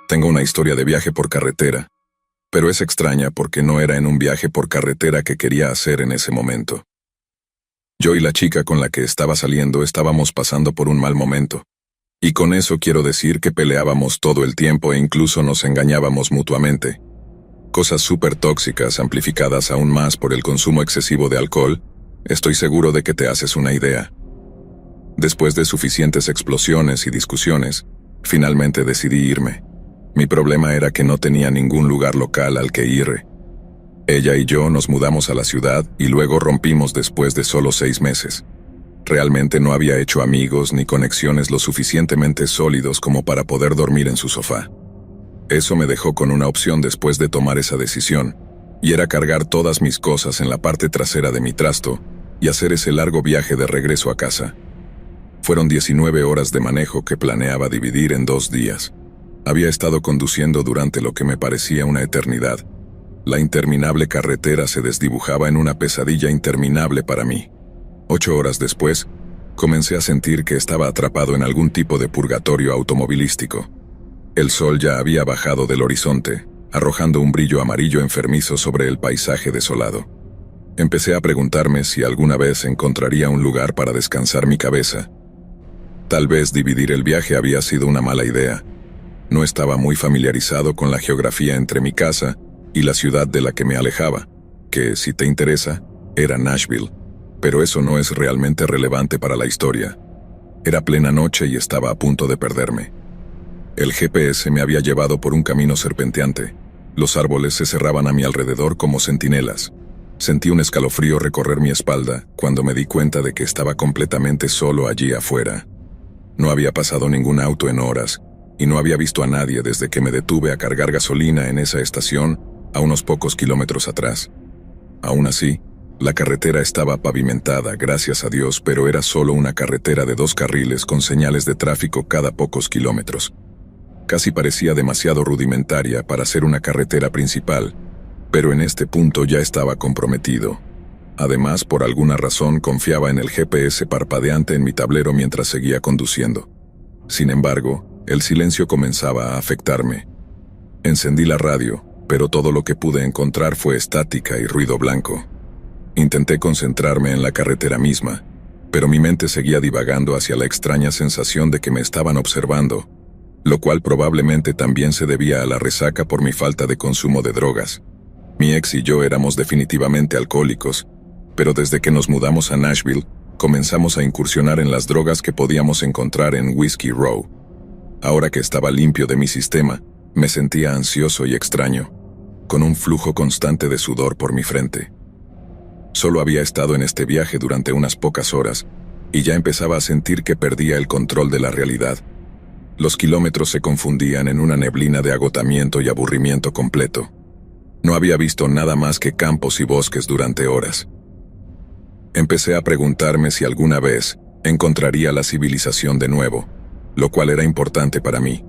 Tengo una historia de viaje por carretera, pero es extraña porque no era en un viaje por carretera que quería hacer en ese momento. Yo y la chica con la que estaba saliendo estábamos pasando por un mal momento. Y con eso quiero decir que peleábamos todo el tiempo e incluso nos engañábamos mutuamente. Cosas súper tóxicas amplificadas aún más por el consumo excesivo de alcohol, estoy seguro de que te haces una idea. Después de suficientes explosiones y discusiones, finalmente decidí irme. Mi problema era que no tenía ningún lugar local al que ir. Ella y yo nos mudamos a la ciudad y luego rompimos después de solo 6 meses. Realmente no había hecho amigos ni conexiones lo suficientemente sólidos como para poder dormir en su sofá. Eso me dejó con una opción después de tomar esa decisión, y era cargar todas mis cosas en la parte trasera de mi trasto y hacer ese largo viaje de regreso a casa. Fueron 19 horas de manejo que planeaba dividir en 2 días. Había estado conduciendo durante lo que me parecía una eternidad. La interminable carretera se desdibujaba en una pesadilla interminable para mí. 8 horas después, comencé a sentir que estaba atrapado en algún tipo de purgatorio automovilístico. El sol ya había bajado del horizonte, arrojando un brillo amarillo enfermizo sobre el paisaje desolado. Empecé a preguntarme si alguna vez encontraría un lugar para descansar mi cabeza. Tal vez dividir el viaje había sido una mala idea. No estaba muy familiarizado con la geografía entre mi casa y la ciudad de la que me alejaba, que, si te interesa, era Nashville. Pero eso no es realmente relevante para la historia. Era plena noche y estaba a punto de perderme. El GPS me había llevado por un camino serpenteante. Los árboles se cerraban a mi alrededor como centinelas. Sentí un escalofrío recorrer mi espalda cuando me di cuenta de que estaba completamente solo allí afuera. No había pasado ningún auto en horas, y no había visto a nadie desde que me detuve a cargar gasolina en esa estación a unos pocos kilómetros atrás. Aún así, la carretera estaba pavimentada, gracias a Dios, pero era solo una carretera de 2 carriles con señales de tráfico cada pocos kilómetros. Casi parecía demasiado rudimentaria para ser una carretera principal, pero en este punto ya estaba comprometido. Además, por alguna razón confiaba en el GPS parpadeante en mi tablero mientras seguía conduciendo. Sin embargo, el silencio comenzaba a afectarme. Encendí la radio, pero todo lo que pude encontrar fue estática y ruido blanco. Intenté concentrarme en la carretera misma, pero mi mente seguía divagando hacia la extraña sensación de que me estaban observando, lo cual probablemente también se debía a la resaca por mi falta de consumo de drogas. Mi ex y yo éramos definitivamente alcohólicos, pero desde que nos mudamos a Nashville, comenzamos a incursionar en las drogas que podíamos encontrar en Whiskey Row. Ahora que estaba limpio de mi sistema, me sentía ansioso y extraño, con un flujo constante de sudor por mi frente. Solo había estado en este viaje durante unas pocas horas, y ya empezaba a sentir que perdía el control de la realidad. Los kilómetros se confundían en una neblina de agotamiento y aburrimiento completo. No había visto nada más que campos y bosques durante horas. Empecé a preguntarme si alguna vez encontraría la civilización de nuevo, lo cual era importante para mí.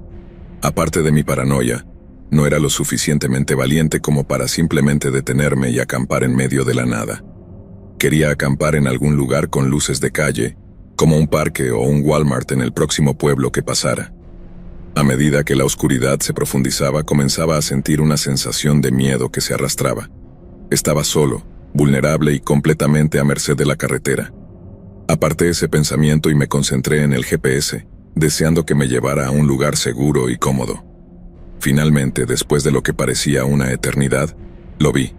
Aparte de mi paranoia, no era lo suficientemente valiente como para simplemente detenerme y acampar en medio de la nada. Quería acampar en algún lugar con luces de calle, como un parque o un Walmart en el próximo pueblo que pasara. A medida que la oscuridad se profundizaba, comenzaba a sentir una sensación de miedo que se arrastraba. Estaba solo, vulnerable y completamente a merced de la carretera. Aparté ese pensamiento y me concentré en el GPS, deseando que me llevara a un lugar seguro y cómodo. Finalmente, después de lo que parecía una eternidad, lo vi.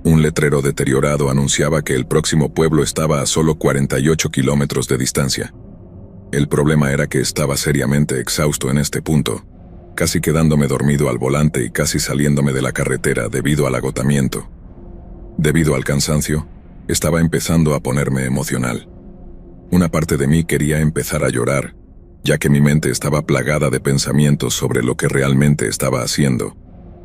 Un letrero deteriorado anunciaba que el próximo pueblo estaba a solo 48 kilómetros de distancia. El problema era que estaba seriamente exhausto en este punto, casi quedándome dormido al volante y casi saliéndome de la carretera debido al agotamiento. Debido al cansancio, estaba empezando a ponerme emocional. Una parte de mí quería empezar a llorar, ya que mi mente estaba plagada de pensamientos sobre lo que realmente estaba haciendo,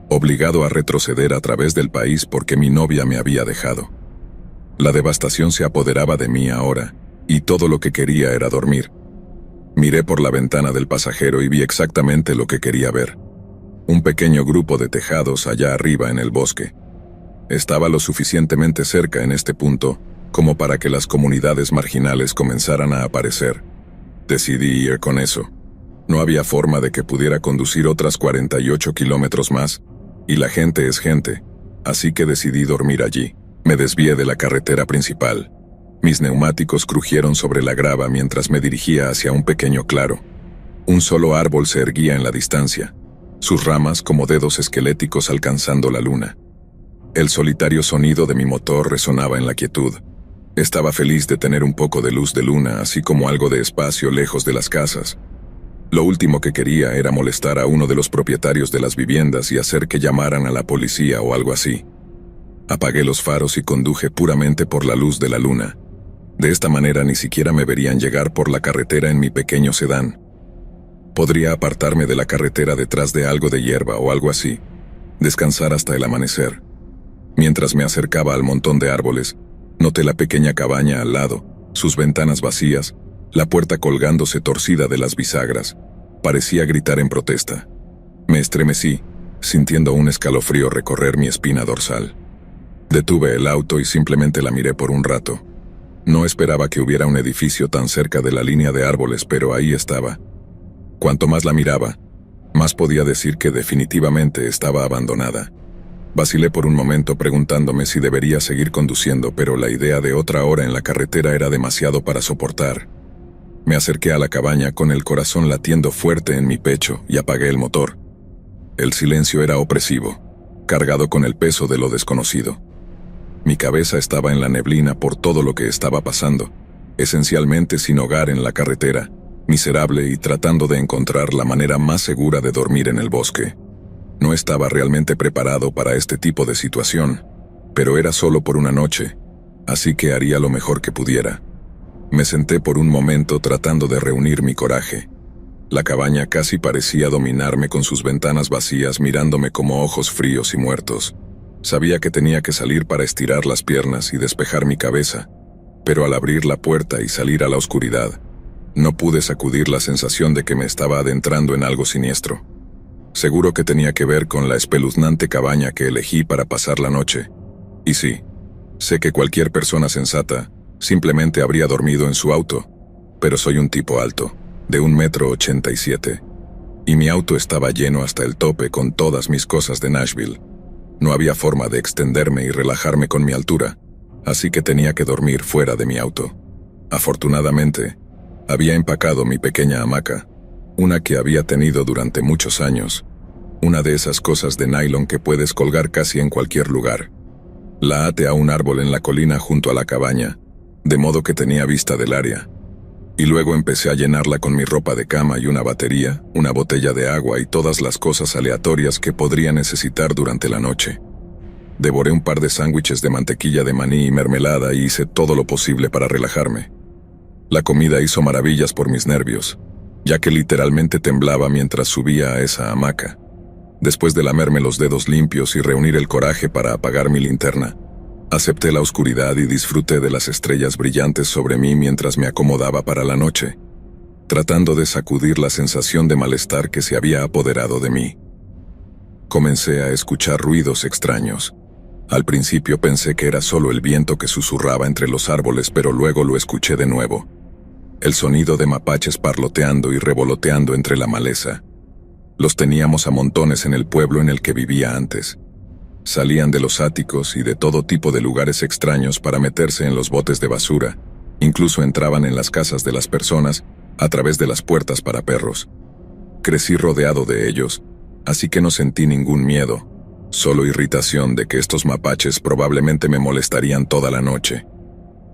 obligado a retroceder a través del país porque mi novia me había dejado. La devastación se apoderaba de mí ahora, y todo lo que quería era dormir. Miré por la ventana del pasajero y vi exactamente lo que quería ver. Un pequeño grupo de tejados allá arriba en el bosque. Estaba lo suficientemente cerca en este punto como para que las comunidades marginales comenzaran a aparecer. Decidí ir con eso. No había forma de que pudiera conducir otras 48 kilómetros más, y la gente es gente, así que decidí dormir allí. Me desvié de la carretera principal. Mis neumáticos crujieron sobre la grava mientras me dirigía hacia un pequeño claro. Un solo árbol se erguía en la distancia, sus ramas como dedos esqueléticos alcanzando la luna. El solitario sonido de mi motor resonaba en la quietud. Estaba feliz de tener un poco de luz de luna, así como algo de espacio lejos de las casas. Lo último que quería era molestar a uno de los propietarios de las viviendas y hacer que llamaran a la policía o algo así. Apagué los faros y conduje puramente por la luz de la luna. De esta manera ni siquiera me verían llegar por la carretera en mi pequeño sedán. Podría apartarme de la carretera detrás de algo de hierba o algo así, descansar hasta el amanecer. Mientras me acercaba al montón de árboles, noté la pequeña cabaña al lado, sus ventanas vacías, la puerta colgándose torcida de las bisagras. Parecía gritar en protesta. Me estremecí, sintiendo un escalofrío recorrer mi espina dorsal. Detuve el auto y simplemente la miré por un rato. No esperaba que hubiera un edificio tan cerca de la línea de árboles, pero ahí estaba. Cuanto más la miraba, más podía decir que definitivamente estaba abandonada. Vacilé por un momento preguntándome si debería seguir conduciendo, pero la idea de otra hora en la carretera era demasiado para soportar. Me acerqué a la cabaña con el corazón latiendo fuerte en mi pecho y apagué el motor. El silencio era opresivo, cargado con el peso de lo desconocido. Mi cabeza estaba en la neblina por todo lo que estaba pasando, esencialmente sin hogar en la carretera, miserable y tratando de encontrar la manera más segura de dormir en el bosque. No estaba realmente preparado para este tipo de situación, pero era solo por una noche, así que haría lo mejor que pudiera. Me senté por un momento tratando de reunir mi coraje. La cabaña casi parecía dominarme con sus ventanas vacías mirándome como ojos fríos y muertos. Sabía que tenía que salir para estirar las piernas y despejar mi cabeza, pero al abrir la puerta y salir a la oscuridad, no pude sacudir la sensación de que me estaba adentrando en algo siniestro. Seguro que tenía que ver con la espeluznante cabaña que elegí para pasar la noche. Y sí, sé que cualquier persona sensata simplemente habría dormido en su auto, pero soy un tipo alto, de 1,87 m, y mi auto estaba lleno hasta el tope con todas mis cosas de Nashville. No había forma de extenderme y relajarme con mi altura, así que tenía que dormir fuera de mi auto. Afortunadamente, había empacado mi pequeña hamaca, una que había tenido durante muchos años, una de esas cosas de nylon que puedes colgar casi en cualquier lugar. La até a un árbol en la colina junto a la cabaña, de modo que tenía vista del área, y luego empecé a llenarla con mi ropa de cama y una batería, una botella de agua y todas las cosas aleatorias que podría necesitar durante la noche. Devoré un par de sándwiches de mantequilla de maní y mermelada y hice todo lo posible para relajarme. La comida hizo maravillas por mis nervios, ya que literalmente temblaba mientras subía a esa hamaca. Después de lamerme los dedos limpios y reunir el coraje para apagar mi linterna, acepté la oscuridad y disfruté de las estrellas brillantes sobre mí mientras me acomodaba para la noche, tratando de sacudir la sensación de malestar que se había apoderado de mí. Comencé a escuchar ruidos extraños. Al principio pensé que era solo el viento que susurraba entre los árboles, pero luego lo escuché de nuevo. El sonido de mapaches parloteando y revoloteando entre la maleza. Los teníamos a montones en el pueblo en el que vivía antes. Salían de los áticos y de todo tipo de lugares extraños para meterse en los botes de basura. Incluso entraban en las casas de las personas a través de las puertas para perros. Crecí rodeado de ellos, así que no sentí ningún miedo, solo irritación de que estos mapaches probablemente me molestarían toda la noche.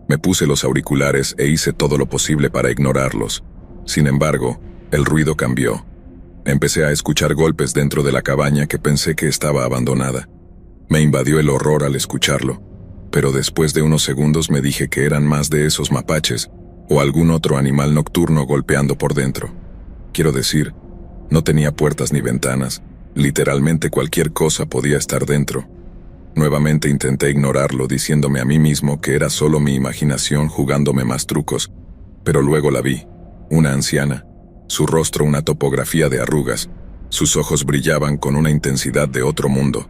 Me puse los auriculares e hice todo lo posible para ignorarlos. Sin embargo, el ruido cambió. Empecé a escuchar golpes dentro de la cabaña que pensé que estaba abandonada. Me invadió el horror al escucharlo, pero después de unos segundos me dije que eran más de esos mapaches o algún otro animal nocturno golpeando por dentro. Quiero decir, no tenía puertas ni ventanas, literalmente cualquier cosa podía estar dentro. Nuevamente intenté ignorarlo diciéndome a mí mismo que era solo mi imaginación jugándome más trucos, pero luego la vi, una anciana, su rostro una topografía de arrugas, sus ojos brillaban con una intensidad de otro mundo.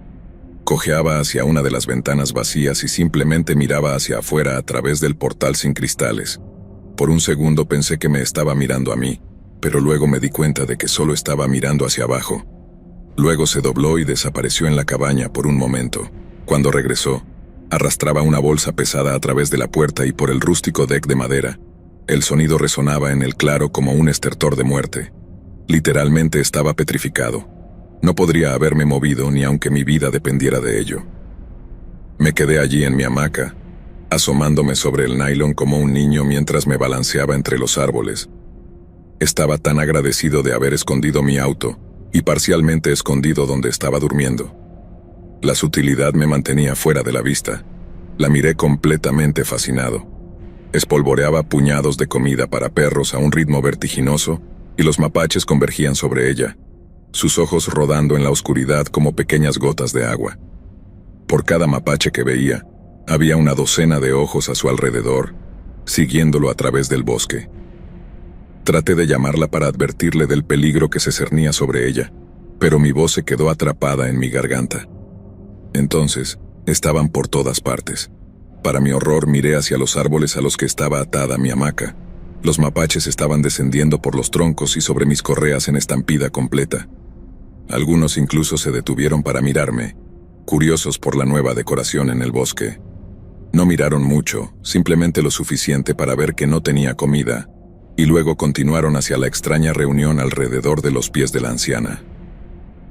Cojeaba hacia una de las ventanas vacías y simplemente miraba hacia afuera a través del portal sin cristales. Por un segundo pensé que me estaba mirando a mí, pero luego me di cuenta de que solo estaba mirando hacia abajo. Luego se dobló y desapareció en la cabaña por un momento. Cuando regresó, arrastraba una bolsa pesada a través de la puerta y por el rústico deck de madera. El sonido resonaba en el claro como un estertor de muerte. Literalmente estaba petrificado. No podría haberme movido ni aunque mi vida dependiera de ello. Me quedé allí en mi hamaca, asomándome sobre el nylon como un niño mientras me balanceaba entre los árboles. Estaba tan agradecido de haber escondido mi auto, y parcialmente escondido donde estaba durmiendo. La sutilidad me mantenía fuera de la vista. La miré completamente fascinado. Espolvoreaba puñados de comida para perros a un ritmo vertiginoso, y los mapaches convergían sobre ella, sus ojos rodando en la oscuridad como pequeñas gotas de agua. Por cada mapache que veía, había una docena de ojos a su alrededor, siguiéndolo a través del bosque. Traté de llamarla para advertirle del peligro que se cernía sobre ella, pero mi voz se quedó atrapada en mi garganta. Entonces, estaban por todas partes. Para mi horror, miré hacia los árboles a los que estaba atada mi hamaca. Los mapaches estaban descendiendo por los troncos y sobre mis correas en estampida completa. Algunos incluso se detuvieron para mirarme, curiosos por la nueva decoración en el bosque. No miraron mucho, simplemente lo suficiente para ver que no tenía comida, y luego continuaron hacia la extraña reunión alrededor de los pies de la anciana.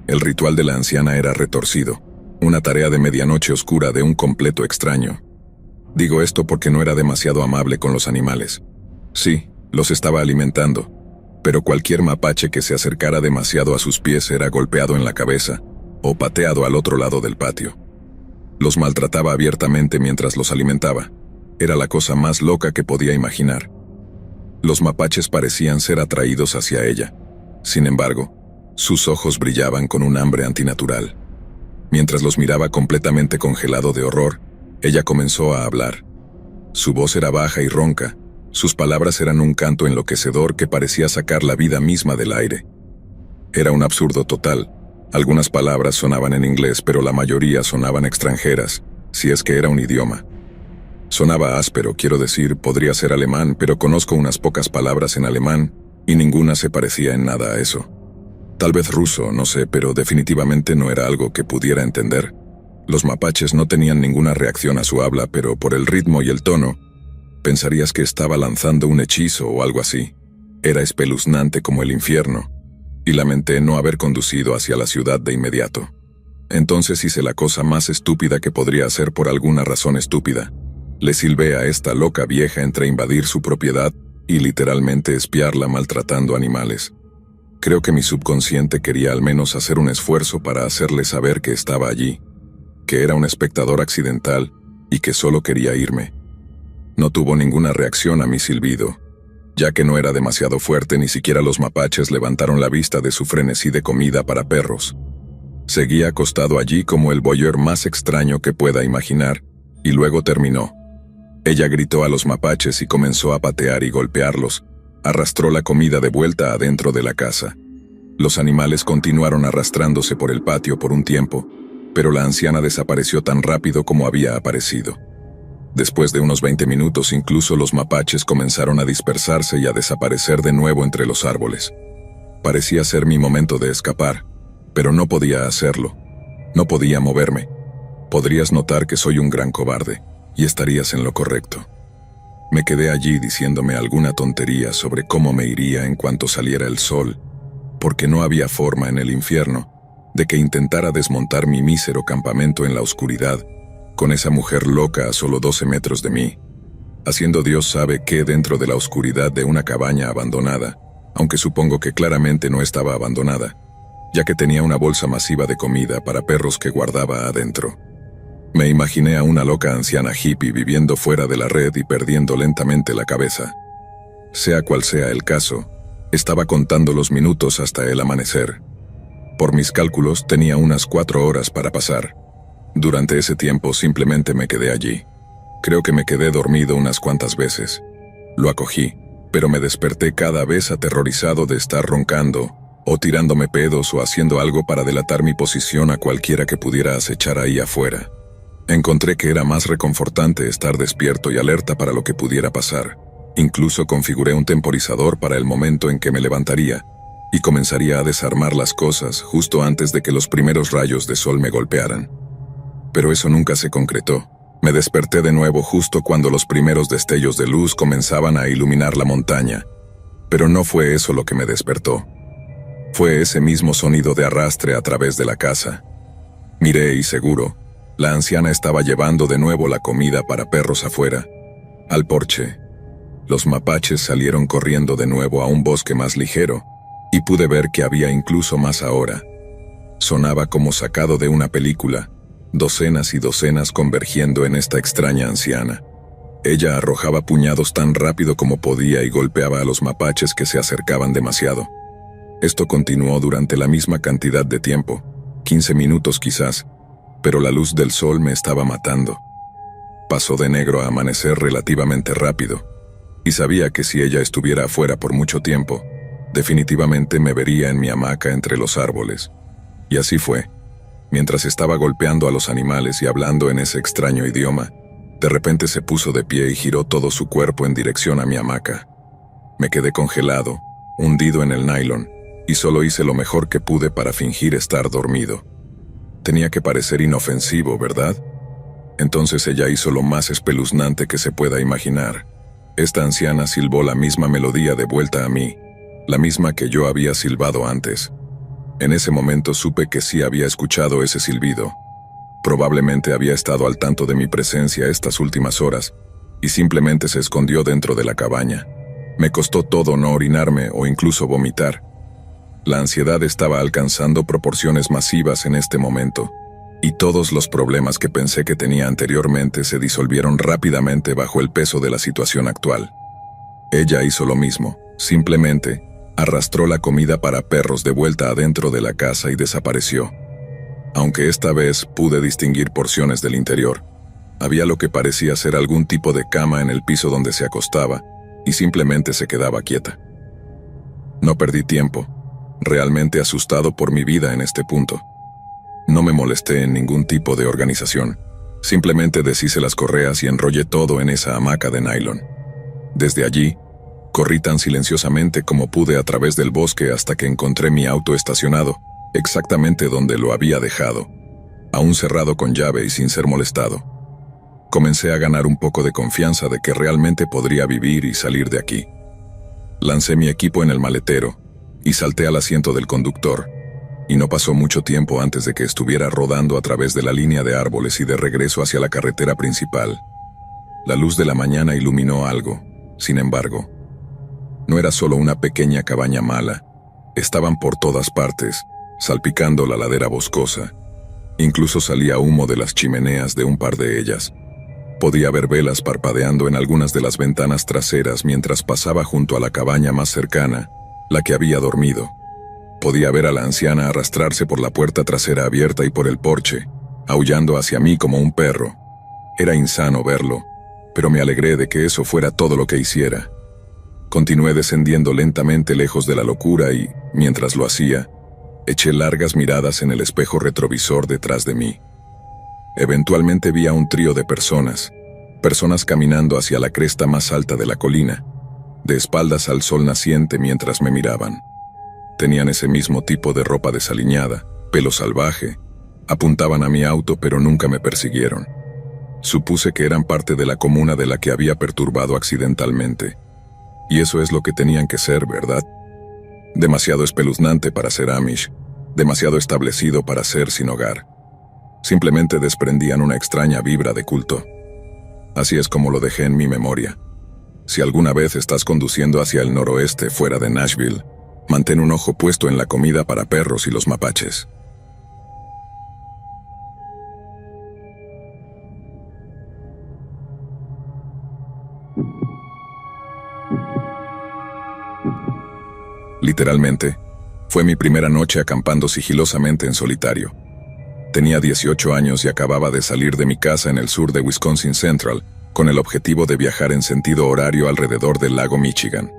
El ritual de la anciana era retorcido, una tarea de medianoche oscura de un completo extraño. Digo esto porque no era demasiado amable con los animales. Sí, los estaba alimentando, pero cualquier mapache que se acercara demasiado a sus pies era golpeado en la cabeza o pateado al otro lado del patio. Los maltrataba abiertamente mientras los alimentaba. Era la cosa más loca que podía imaginar. Los mapaches parecían ser atraídos hacia ella. Sin embargo, sus ojos brillaban con un hambre antinatural. Mientras los miraba completamente congelado de horror, ella comenzó a hablar. Su voz era baja y ronca. Sus palabras eran un canto enloquecedor que parecía sacar la vida misma del aire. Era un absurdo total. Algunas palabras sonaban en inglés, pero la mayoría sonaban extranjeras, si es que era un idioma. Sonaba áspero, quiero decir, podría ser alemán, pero conozco unas pocas palabras en alemán, y ninguna se parecía en nada a eso. Tal vez ruso, no sé, pero definitivamente no era algo que pudiera entender. Los mapaches no tenían ninguna reacción a su habla, pero por el ritmo y el tono, pensarías que estaba lanzando un hechizo o algo así. Era espeluznante como el infierno, y lamenté no haber conducido hacia la ciudad de inmediato. Entonces hice la cosa más estúpida que podría hacer por alguna razón estúpida. Le silbé a esta loca vieja entre invadir su propiedad y literalmente espiarla maltratando animales. Creo que mi subconsciente quería al menos hacer un esfuerzo para hacerle saber que estaba allí, que era un espectador accidental y que solo quería irme. No tuvo ninguna reacción a mi silbido. Ya que no era demasiado fuerte, ni siquiera los mapaches levantaron la vista de su frenesí de comida para perros. Seguía acostado allí como el voyeur más extraño que pueda imaginar, y luego terminó. Ella gritó a los mapaches y comenzó a patear y golpearlos. Arrastró la comida de vuelta adentro de la casa. Los animales continuaron arrastrándose por el patio por un tiempo, pero la anciana desapareció tan rápido como había aparecido. Después de unos 20 minutos, incluso los mapaches comenzaron a dispersarse y a desaparecer de nuevo entre los árboles. Parecía ser mi momento de escapar, pero no podía hacerlo. No podía moverme. Podrías notar que soy un gran cobarde, y estarías en lo correcto. Me quedé allí diciéndome alguna tontería sobre cómo me iría en cuanto saliera el sol, porque no había forma en el infierno de que intentara desmontar mi mísero campamento en la oscuridad, con esa mujer loca a solo 12 metros de mí, haciendo Dios sabe qué dentro de la oscuridad de una cabaña abandonada, aunque supongo que claramente no estaba abandonada, ya que tenía una bolsa masiva de comida para perros que guardaba adentro. Me imaginé a una loca anciana hippie viviendo fuera de la red y perdiendo lentamente la cabeza. Sea cual sea el caso, estaba contando los minutos hasta el amanecer. Por mis cálculos, tenía unas 4 horas para pasar. Durante ese tiempo simplemente me quedé allí. Creo que me quedé dormido unas cuantas veces. Lo acogí, pero me desperté cada vez aterrorizado de estar roncando, o tirándome pedos o haciendo algo para delatar mi posición a cualquiera que pudiera acechar ahí afuera. Encontré que era más reconfortante estar despierto y alerta para lo que pudiera pasar. Incluso configuré un temporizador para el momento en que me levantaría y comenzaría a desarmar las cosas justo antes de que los primeros rayos de sol me golpearan. Pero eso nunca se concretó. Me desperté de nuevo justo cuando los primeros destellos de luz comenzaban a iluminar la montaña. Pero no fue eso lo que me despertó. Fue ese mismo sonido de arrastre a través de la casa. Miré y seguro, la anciana estaba llevando de nuevo la comida para perros afuera, al porche. Los mapaches salieron corriendo de nuevo a un bosque más ligero, y pude ver que había incluso más ahora. Sonaba como sacado de una película, docenas y docenas convergiendo en esta extraña anciana. Ella arrojaba puñados tan rápido como podía y golpeaba a los mapaches que se acercaban demasiado. Esto continuó durante la misma cantidad de tiempo, 15 minutos quizás, pero la luz del sol me estaba matando. Pasó de negro a amanecer relativamente rápido, y sabía que si ella estuviera afuera por mucho tiempo, definitivamente me vería en mi hamaca entre los árboles. Y así fue. Mientras estaba golpeando a los animales y hablando en ese extraño idioma, de repente se puso de pie y giró todo su cuerpo en dirección a mi hamaca. Me quedé congelado, hundido en el nylon, y solo hice lo mejor que pude para fingir estar dormido. Tenía que parecer inofensivo, ¿verdad? Entonces ella hizo lo más espeluznante que se pueda imaginar. Esta anciana silbó la misma melodía de vuelta a mí, la misma que yo había silbado antes. En ese momento supe que sí había escuchado ese silbido. Probablemente había estado al tanto de mi presencia estas últimas horas, y simplemente se escondió dentro de la cabaña. Me costó todo no orinarme o incluso vomitar. La ansiedad estaba alcanzando proporciones masivas en este momento, y todos los problemas que pensé que tenía anteriormente se disolvieron rápidamente bajo el peso de la situación actual. Ella hizo lo mismo, simplemente arrastró la comida para perros de vuelta adentro de la casa y desapareció. Aunque esta vez pude distinguir porciones del interior, había lo que parecía ser algún tipo de cama en el piso donde se acostaba, y simplemente se quedaba quieta. No perdí tiempo, realmente asustado por mi vida en este punto. No me molesté en ningún tipo de organización, simplemente deshice las correas y enrollé todo en esa hamaca de nylon. Desde allí, corrí tan silenciosamente como pude a través del bosque hasta que encontré mi auto estacionado, exactamente donde lo había dejado, aún cerrado con llave y sin ser molestado. Comencé a ganar un poco de confianza de que realmente podría vivir y salir de aquí. Lancé mi equipo en el maletero y salté al asiento del conductor, y no pasó mucho tiempo antes de que estuviera rodando a través de la línea de árboles y de regreso hacia la carretera principal. La luz de la mañana iluminó algo, sin embargo. No era solo una pequeña cabaña mala, estaban por todas partes, salpicando la ladera boscosa. Incluso salía humo de las chimeneas de un par de ellas. Podía ver velas parpadeando en algunas de las ventanas traseras mientras pasaba junto a la cabaña más cercana, la que había dormido. Podía ver a la anciana arrastrarse por la puerta trasera abierta y por el porche, aullando hacia mí como un perro. Era insano verlo, pero me alegré de que eso fuera todo lo que hiciera. Continué descendiendo lentamente lejos de la locura y, mientras lo hacía, eché largas miradas en el espejo retrovisor detrás de mí. Eventualmente vi a un trío de personas caminando hacia la cresta más alta de la colina, de espaldas al sol naciente mientras me miraban. Tenían ese mismo tipo de ropa desaliñada, pelo salvaje, apuntaban a mi auto pero nunca me persiguieron. Supuse que eran parte de la comuna de la que había perturbado accidentalmente. Y eso es lo que tenían que ser, ¿verdad? Demasiado espeluznante para ser Amish, demasiado establecido para ser sin hogar. Simplemente desprendían una extraña vibra de culto. Así es como lo dejé en mi memoria. Si alguna vez estás conduciendo hacia el noroeste fuera de Nashville, mantén un ojo puesto en la comida para perros y los mapaches. Literalmente, fue mi primera noche acampando sigilosamente en solitario. Tenía 18 años y acababa de salir de mi casa en el sur de Wisconsin Central, con el objetivo de viajar en sentido horario alrededor del lago Michigan.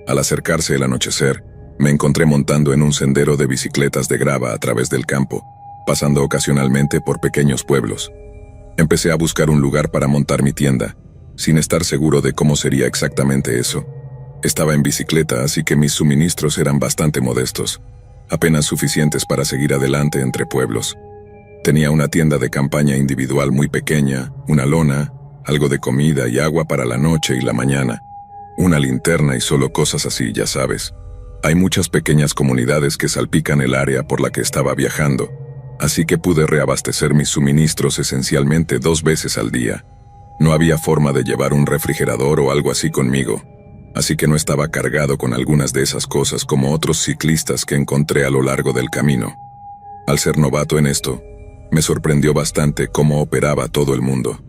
Al acercarse el anochecer, me encontré montando en un sendero de bicicletas de grava a través del campo, pasando ocasionalmente por pequeños pueblos. Empecé a buscar un lugar para montar mi tienda, sin estar seguro de cómo sería exactamente eso. Estaba en bicicleta, así que mis suministros eran bastante modestos, apenas suficientes para seguir adelante entre pueblos. Tenía una tienda de campaña individual muy pequeña, una lona, algo de comida y agua para la noche y la mañana, una linterna y solo cosas así, ya sabes. Hay muchas pequeñas comunidades que salpican el área por la que estaba viajando, así que pude reabastecer mis suministros esencialmente 2 veces al día. No había forma de llevar un refrigerador o algo así conmigo, así que no estaba cargado con algunas de esas cosas como otros ciclistas que encontré a lo largo del camino. Al ser novato en esto, me sorprendió bastante cómo operaba todo el mundo.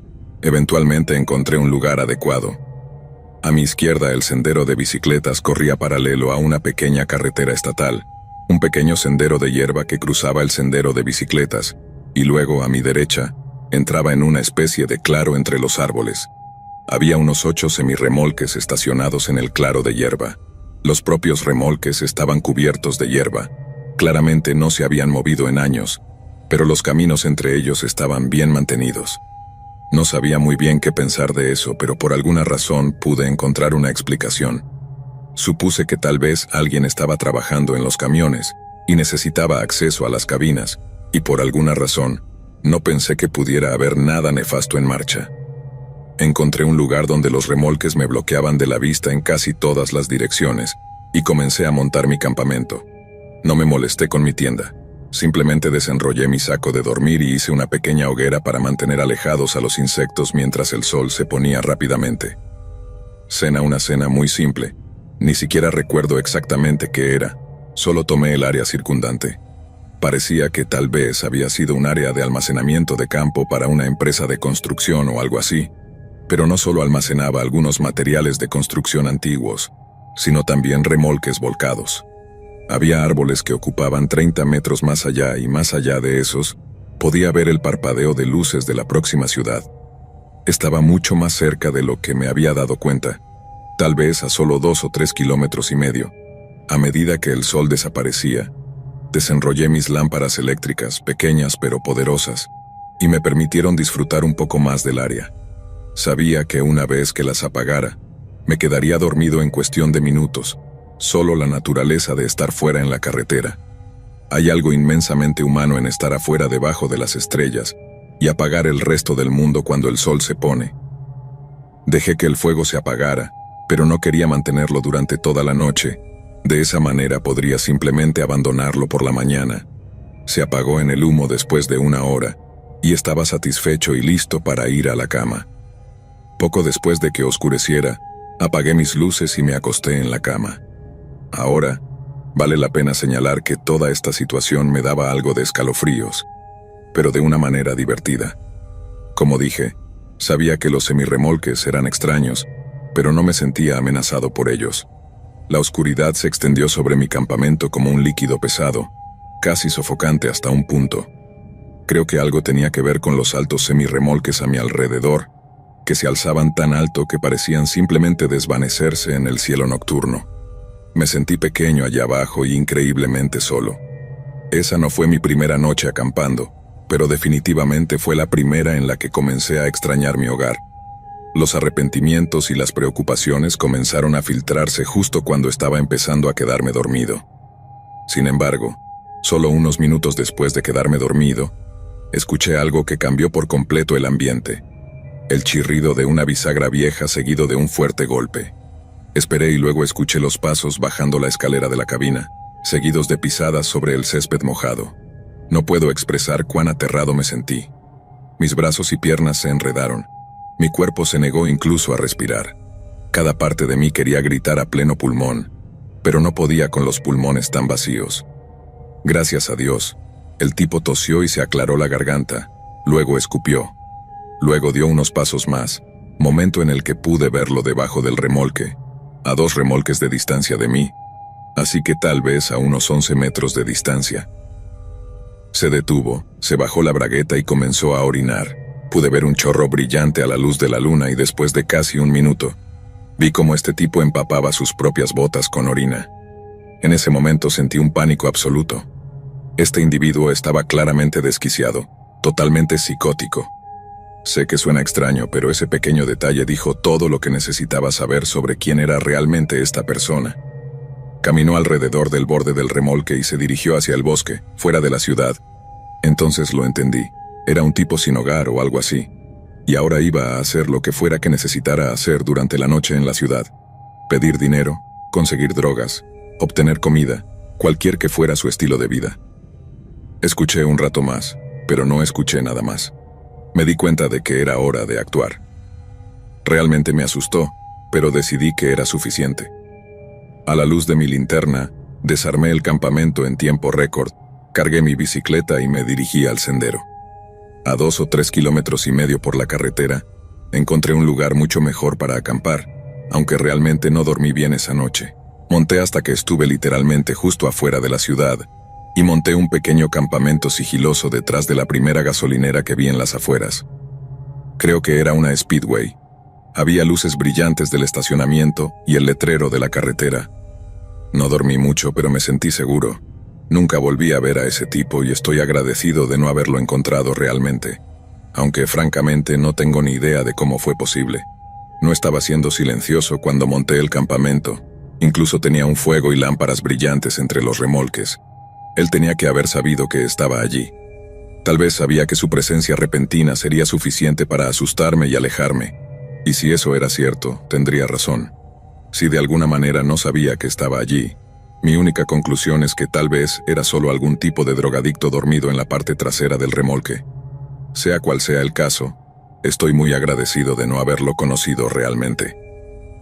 Eventualmente encontré un lugar adecuado. A mi izquierda el sendero de bicicletas corría paralelo a una pequeña carretera estatal, un pequeño sendero de hierba que cruzaba el sendero de bicicletas, y luego a mi derecha entraba en una especie de claro entre los árboles. Había unos 8 semirremolques estacionados en el claro de hierba. Los propios remolques estaban cubiertos de hierba. Claramente no se habían movido en años, pero los caminos entre ellos estaban bien mantenidos. No sabía muy bien qué pensar de eso, pero por alguna razón pude encontrar una explicación. Supuse que tal vez alguien estaba trabajando en los camiones y necesitaba acceso a las cabinas, y por alguna razón, no pensé que pudiera haber nada nefasto en marcha. Encontré un lugar donde los remolques me bloqueaban de la vista en casi todas las direcciones, y comencé a montar mi campamento. No me molesté con mi tienda. Simplemente desenrollé mi saco de dormir y hice una pequeña hoguera para mantener alejados a los insectos mientras el sol se ponía rápidamente. Una cena muy simple. Ni siquiera recuerdo exactamente qué era, solo tomé el área circundante. Parecía que tal vez había sido un área de almacenamiento de campo para una empresa de construcción o algo así, pero no solo almacenaba algunos materiales de construcción antiguos, sino también remolques volcados. Había árboles que ocupaban 30 metros más allá y más allá de esos, podía ver el parpadeo de luces de la próxima ciudad. Estaba mucho más cerca de lo que me había dado cuenta, tal vez a solo 2 o 3 kilómetros y medio. A medida que el sol desaparecía, desenrollé mis lámparas eléctricas, pequeñas pero poderosas, y me permitieron disfrutar un poco más del área. Sabía que una vez que las apagara, me quedaría dormido en cuestión de minutos. Solo la naturaleza de estar fuera en la carretera. Hay algo inmensamente humano en estar afuera debajo de las estrellas y apagar el resto del mundo cuando el sol se pone. Dejé que el fuego se apagara, pero no quería mantenerlo durante toda la noche. De esa manera podría simplemente abandonarlo por la mañana. Se apagó en el humo después de 1 hora, y estaba satisfecho y listo para ir a la cama. Poco después de que oscureciera, apagué mis luces y me acosté en la cama. Ahora, vale la pena señalar que toda esta situación me daba algo de escalofríos, pero de una manera divertida. Como dije, sabía que los semirremolques eran extraños, pero no me sentía amenazado por ellos. La oscuridad se extendió sobre mi campamento como un líquido pesado, casi sofocante hasta un punto. Creo que algo tenía que ver con los altos semirremolques a mi alrededor, que se alzaban tan alto que parecían simplemente desvanecerse en el cielo nocturno. Me sentí pequeño allá abajo y increíblemente solo. Esa no fue mi primera noche acampando, pero definitivamente fue la primera en la que comencé a extrañar mi hogar. Los arrepentimientos y las preocupaciones comenzaron a filtrarse justo cuando estaba empezando a quedarme dormido. Sin embargo, solo unos minutos después de quedarme dormido, escuché algo que cambió por completo el ambiente. El chirrido de una bisagra vieja seguido de un fuerte golpe. Esperé y luego escuché los pasos bajando la escalera de la cabina, seguidos de pisadas sobre el césped mojado. No puedo expresar cuán aterrado me sentí. Mis brazos y piernas se enredaron. Mi cuerpo se negó incluso a respirar. Cada parte de mí quería gritar a pleno pulmón, pero no podía con los pulmones tan vacíos. Gracias a Dios, el tipo tosió y se aclaró la garganta, luego escupió. Luego dio unos pasos más, momento en el que pude verlo debajo del remolque, a 2 remolques de distancia de mí, así que tal vez a unos 11 metros de distancia. Se detuvo, se bajó la bragueta y comenzó a orinar. Pude ver un chorro brillante a la luz de la luna y después de casi 1 minuto, vi cómo este tipo empapaba sus propias botas con orina. En ese momento sentí un pánico absoluto. Este individuo estaba claramente desquiciado, totalmente psicótico. Sé que suena extraño, pero ese pequeño detalle dijo todo lo que necesitaba saber sobre quién era realmente esta persona. Caminó alrededor del borde del remolque y se dirigió hacia el bosque, fuera de la ciudad. Entonces lo entendí. Era un tipo sin hogar o algo así. Y ahora iba a hacer lo que fuera que necesitara hacer durante la noche en la ciudad. Pedir dinero, conseguir drogas, obtener comida, cualquier que fuera su estilo de vida. Escuché un rato más, pero no escuché nada más. Me di cuenta de que era hora de actuar. Realmente me asustó, pero decidí que era suficiente. A la luz de mi linterna, desarmé el campamento en tiempo récord, cargué mi bicicleta y me dirigí al sendero. A 2 o 3 kilómetros y medio por la carretera, encontré un lugar mucho mejor para acampar, aunque realmente no dormí bien esa noche. Monté hasta que estuve literalmente justo afuera de la ciudad, y monté un pequeño campamento sigiloso detrás de la primera gasolinera que vi en las afueras. Creo que era una Speedway. Había luces brillantes del estacionamiento y el letrero de la carretera. No dormí mucho, pero me sentí seguro. Nunca volví a ver a ese tipo y estoy agradecido de no haberlo encontrado realmente, aunque francamente no tengo ni idea de cómo fue posible. No estaba siendo silencioso cuando monté el campamento. Incluso tenía un fuego y lámparas brillantes entre los remolques. Él tenía que haber sabido que estaba allí. Tal vez sabía que su presencia repentina sería suficiente para asustarme y alejarme. Y si eso era cierto, tendría razón. Si de alguna manera no sabía que estaba allí, mi única conclusión es que tal vez era solo algún tipo de drogadicto dormido en la parte trasera del remolque. Sea cual sea el caso, estoy muy agradecido de no haberlo conocido realmente.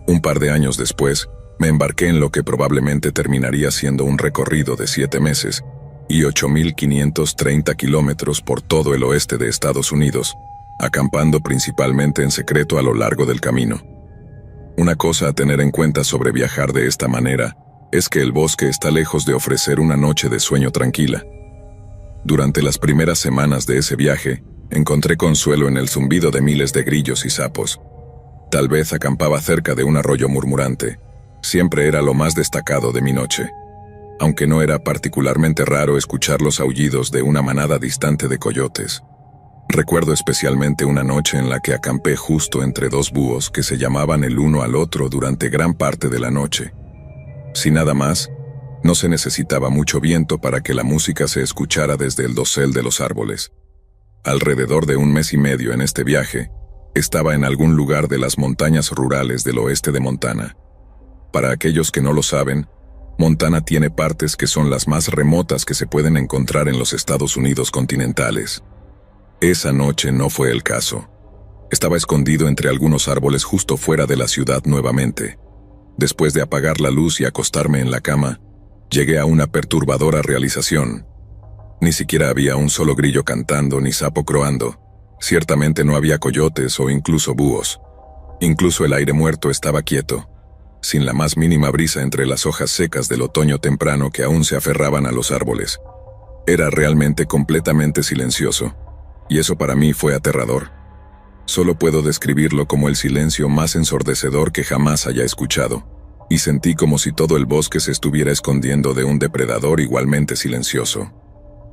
Un par de años después, me embarqué en lo que probablemente terminaría siendo un recorrido de 7 meses y 8.530 kilómetros por todo el oeste de Estados Unidos, acampando principalmente en secreto a lo largo del camino. Una cosa a tener en cuenta sobre viajar de esta manera es que el bosque está lejos de ofrecer una noche de sueño tranquila. Durante las primeras semanas de ese viaje, encontré consuelo en el zumbido de miles de grillos y sapos. Tal vez acampaba cerca de un arroyo murmurante. Siempre era lo más destacado de mi noche. Aunque no era particularmente raro escuchar los aullidos de una manada distante de coyotes. Recuerdo especialmente una noche en la que acampé justo entre 2 búhos que se llamaban el uno al otro durante gran parte de la noche. Sin nada más, no se necesitaba mucho viento para que la música se escuchara desde el dosel de los árboles. Alrededor de 1 mes y medio en este viaje, estaba en algún lugar de las montañas rurales del oeste de Montana. Para aquellos que no lo saben, Montana tiene partes que son las más remotas que se pueden encontrar en los Estados Unidos continentales. Esa noche no fue el caso. Estaba escondido entre algunos árboles justo fuera de la ciudad nuevamente. Después de apagar la luz y acostarme en la cama, llegué a una perturbadora realización. Ni siquiera había un solo grillo cantando ni sapo croando. Ciertamente no había coyotes o incluso búhos. Incluso el aire muerto estaba quieto, sin la más mínima brisa entre las hojas secas del otoño temprano que aún se aferraban a los árboles. Era realmente completamente silencioso, y eso para mí fue aterrador. Solo puedo describirlo como el silencio más ensordecedor que jamás haya escuchado, y sentí como si todo el bosque se estuviera escondiendo de un depredador igualmente silencioso.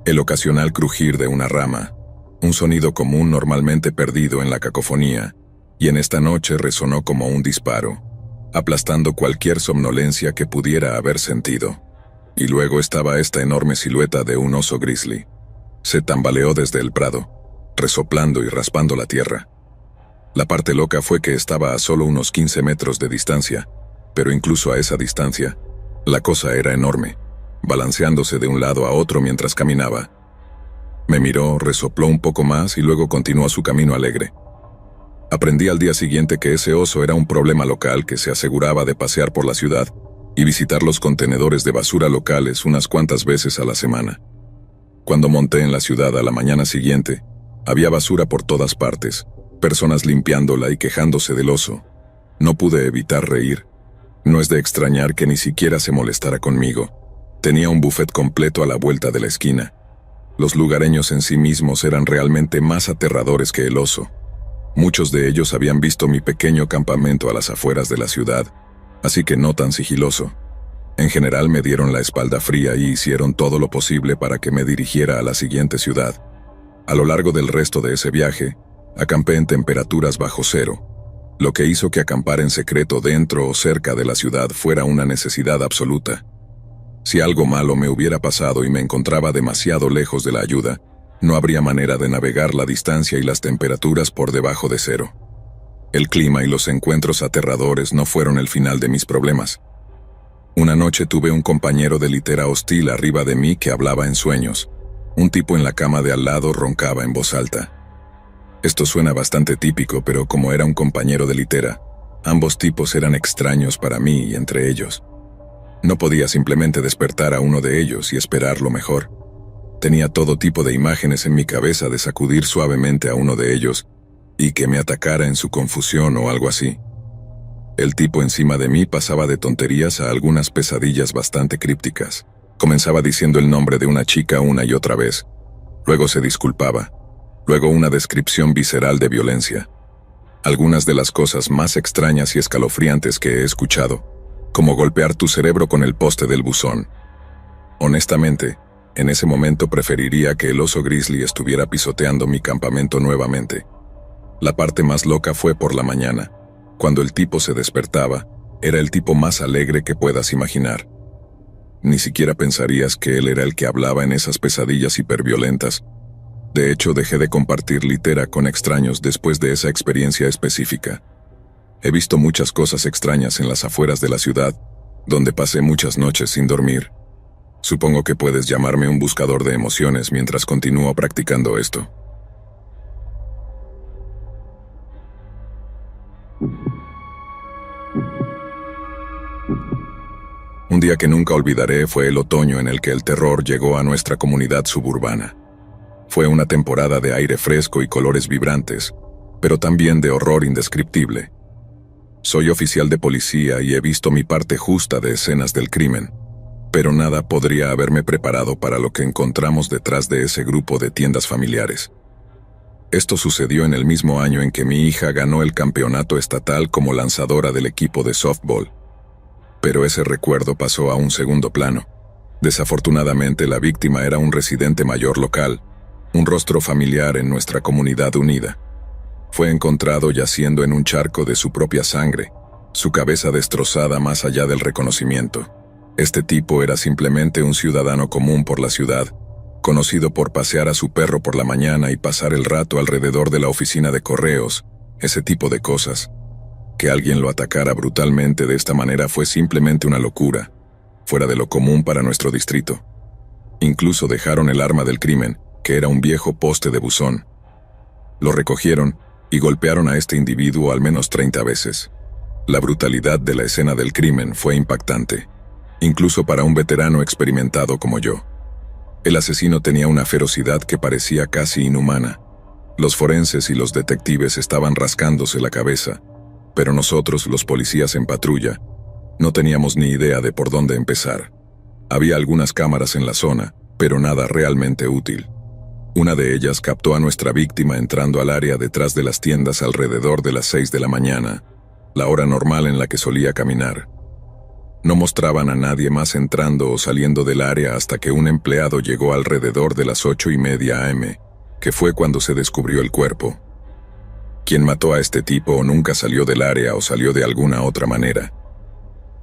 El ocasional crujir de una rama, un sonido común normalmente perdido en la cacofonía, y en esta noche resonó como un disparo, aplastando cualquier somnolencia que pudiera haber sentido. Y luego estaba esta enorme silueta de un oso grizzly. Se tambaleó desde el prado, resoplando y raspando la tierra. La parte loca fue que estaba a solo unos 15 metros de distancia, pero incluso a esa distancia, la cosa era enorme, balanceándose de un lado a otro mientras caminaba. Me miró, resopló un poco más y luego continuó su camino alegre. Aprendí al día siguiente que ese oso era un problema local que se aseguraba de pasear por la ciudad y visitar los contenedores de basura locales unas cuantas veces a la semana. Cuando monté en la ciudad a la mañana siguiente, había basura por todas partes, personas limpiándola y quejándose del oso. No pude evitar reír. No es de extrañar que ni siquiera se molestara conmigo. Tenía un buffet completo a la vuelta de la esquina. Los lugareños en sí mismos eran realmente más aterradores que el oso. Muchos de ellos habían visto mi pequeño campamento a las afueras de la ciudad, así que no tan sigiloso. En general me dieron la espalda fría y hicieron todo lo posible para que me dirigiera a la siguiente ciudad. A lo largo del resto de ese viaje, Acampé en temperaturas bajo cero, lo que hizo que acampar en secreto dentro o cerca de la ciudad fuera una necesidad absoluta. Si algo malo me hubiera pasado y me encontraba demasiado lejos de la ayuda, no habría manera de navegar la distancia y las temperaturas por debajo de cero. El clima y los encuentros aterradores no fueron el final de mis problemas. Una noche tuve un compañero de litera hostil arriba de mí que hablaba en sueños. Un tipo en la cama de al lado roncaba en voz alta. Esto suena bastante típico, pero como era un compañero de litera, ambos tipos eran extraños para mí y entre ellos. No podía simplemente despertar a uno de ellos y esperar lo mejor. Tenía todo tipo de imágenes en mi cabeza de sacudir suavemente a uno de ellos y que me atacara en su confusión o algo así. El tipo encima de mí pasaba de tonterías a algunas pesadillas bastante crípticas. Comenzaba diciendo el nombre de una chica una y otra vez. Luego se disculpaba. Luego una descripción visceral de violencia. Algunas de las cosas más extrañas y escalofriantes que he escuchado, como golpear tu cerebro con el poste del buzón. Honestamente, en ese momento preferiría que el oso grizzly estuviera pisoteando mi campamento nuevamente. La parte más loca fue por la mañana. Cuando el tipo se despertaba, era el tipo más alegre que puedas imaginar. Ni siquiera pensarías que él era el que hablaba en esas pesadillas hiperviolentas. De hecho, dejé de compartir litera con extraños después de esa experiencia específica. He visto muchas cosas extrañas en las afueras de la ciudad, donde pasé muchas noches sin dormir. Supongo que puedes llamarme un buscador de emociones mientras continúo practicando esto. Un día que nunca olvidaré fue el otoño en el que el terror llegó a nuestra comunidad suburbana. Fue una temporada de aire fresco y colores vibrantes, pero también de horror indescriptible. Soy oficial de policía y he visto mi parte justa de escenas del crimen, pero nada podría haberme preparado para lo que encontramos detrás de ese grupo de tiendas familiares. Esto sucedió en el mismo año en que mi hija ganó el campeonato estatal como lanzadora del equipo de softball. Pero ese recuerdo pasó a un segundo plano. Desafortunadamente, la víctima era un residente mayor local, un rostro familiar en nuestra comunidad unida. Fue encontrado yaciendo en un charco de su propia sangre, su cabeza destrozada más allá del reconocimiento. Este tipo era simplemente un ciudadano común por la ciudad, conocido por pasear a su perro por la mañana y pasar el rato alrededor de la oficina de correos, ese tipo de cosas. Que alguien lo atacara brutalmente de esta manera fue simplemente una locura, fuera de lo común para nuestro distrito. Incluso dejaron el arma del crimen, que era un viejo poste de buzón. Lo recogieron y golpearon a este individuo al menos 30 veces. La brutalidad de la escena del crimen fue impactante, incluso para un veterano experimentado como yo. El asesino tenía una ferocidad que parecía casi inhumana. Los forenses y los detectives estaban rascándose la cabeza, pero nosotros, los policías en patrulla, no teníamos ni idea de por dónde empezar. Había algunas cámaras en la zona, pero nada realmente útil. Una de ellas captó a nuestra víctima entrando al área detrás de las tiendas alrededor de las 6 de la mañana, la hora normal en la que solía caminar. No mostraban a nadie más entrando o saliendo del área hasta que un empleado llegó alrededor de las 8:30 am, que fue cuando se descubrió el cuerpo. ¿Quién mató a este tipo nunca salió del área o salió de alguna otra manera?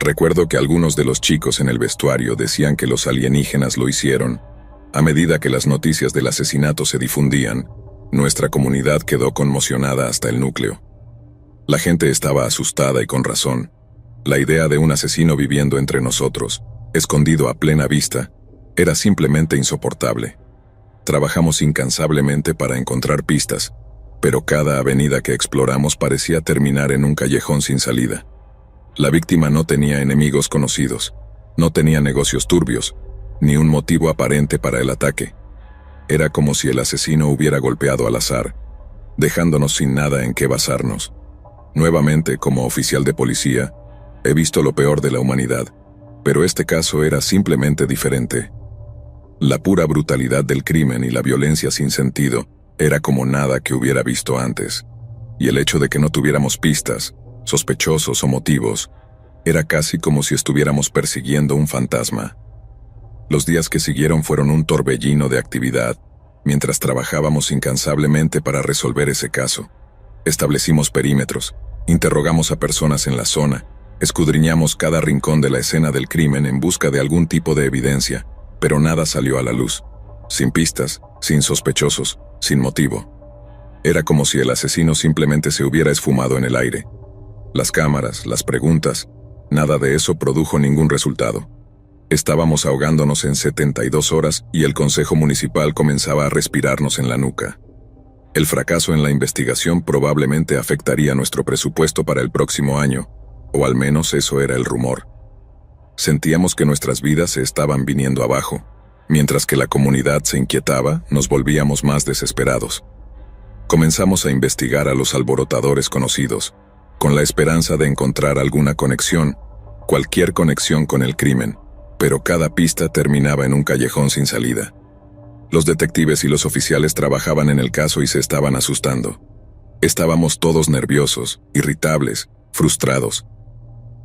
Recuerdo que algunos de los chicos en el vestuario decían que los alienígenas lo hicieron. A medida que las noticias del asesinato se difundían, nuestra comunidad quedó conmocionada hasta el núcleo. La gente estaba asustada y con razón. La idea de un asesino viviendo entre nosotros, escondido a plena vista, era simplemente insoportable. Trabajamos incansablemente para encontrar pistas, pero cada avenida que exploramos parecía terminar en un callejón sin salida. La víctima no tenía enemigos conocidos, no tenía negocios turbios, ni un motivo aparente para el ataque. Era como si el asesino hubiera golpeado al azar, dejándonos sin nada en qué basarnos. Nuevamente, como oficial de policía, he visto lo peor de la humanidad, pero este caso era simplemente diferente. La pura brutalidad del crimen y la violencia sin sentido era como nada que hubiera visto antes, y el hecho de que no tuviéramos pistas, sospechosos o motivos, era casi como si estuviéramos persiguiendo un fantasma. Los días que siguieron fueron un torbellino de actividad, mientras trabajábamos incansablemente para resolver ese caso. Establecimos perímetros, interrogamos a personas en la zona, escudriñamos cada rincón de la escena del crimen en busca de algún tipo de evidencia, pero nada salió a la luz. Sin pistas, sin sospechosos, sin motivo. Era como si el asesino simplemente se hubiera esfumado en el aire. Las cámaras, las preguntas, nada de eso produjo ningún resultado. Estábamos ahogándonos en 72 horas y el Consejo Municipal comenzaba a respirarnos en la nuca. El fracaso en la investigación probablemente afectaría nuestro presupuesto para el próximo año, o al menos eso era el rumor. Sentíamos que nuestras vidas se estaban viniendo abajo. Mientras que la comunidad se inquietaba, nos volvíamos más desesperados. Comenzamos a investigar a los alborotadores conocidos, con la esperanza de encontrar alguna conexión, cualquier conexión con el crimen, pero cada pista terminaba en un callejón sin salida. Los detectives y los oficiales trabajaban en el caso y se estaban asustando. Estábamos todos nerviosos, irritables, frustrados.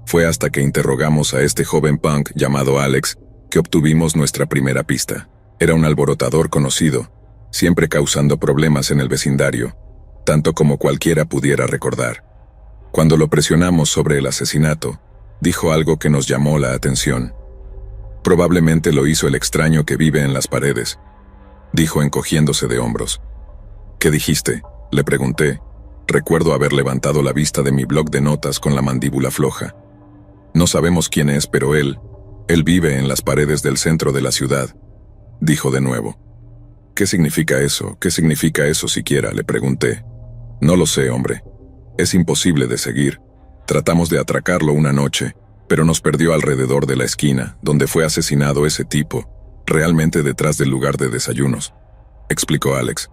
Fue hasta que interrogamos a este joven punk llamado Alex que obtuvimos nuestra primera pista. Era un alborotador conocido, siempre causando problemas en el vecindario, tanto como cualquiera pudiera recordar. Cuando lo presionamos sobre el asesinato, dijo algo que nos llamó la atención. Probablemente lo hizo el extraño que vive en las paredes, dijo encogiéndose de hombros. ¿Qué dijiste?, le pregunté. Recuerdo haber levantado la vista de mi bloc de notas con la mandíbula floja. No sabemos quién es, pero él vive en las paredes del centro de la ciudad, dijo de nuevo. ¿Qué significa eso? ¿Qué significa eso siquiera?, le pregunté. No lo sé, hombre. Es imposible de seguir. Tratamos de atracarlo una noche, pero nos perdió alrededor de la esquina, donde fue asesinado ese tipo, realmente detrás del lugar de desayunos, explicó Alex.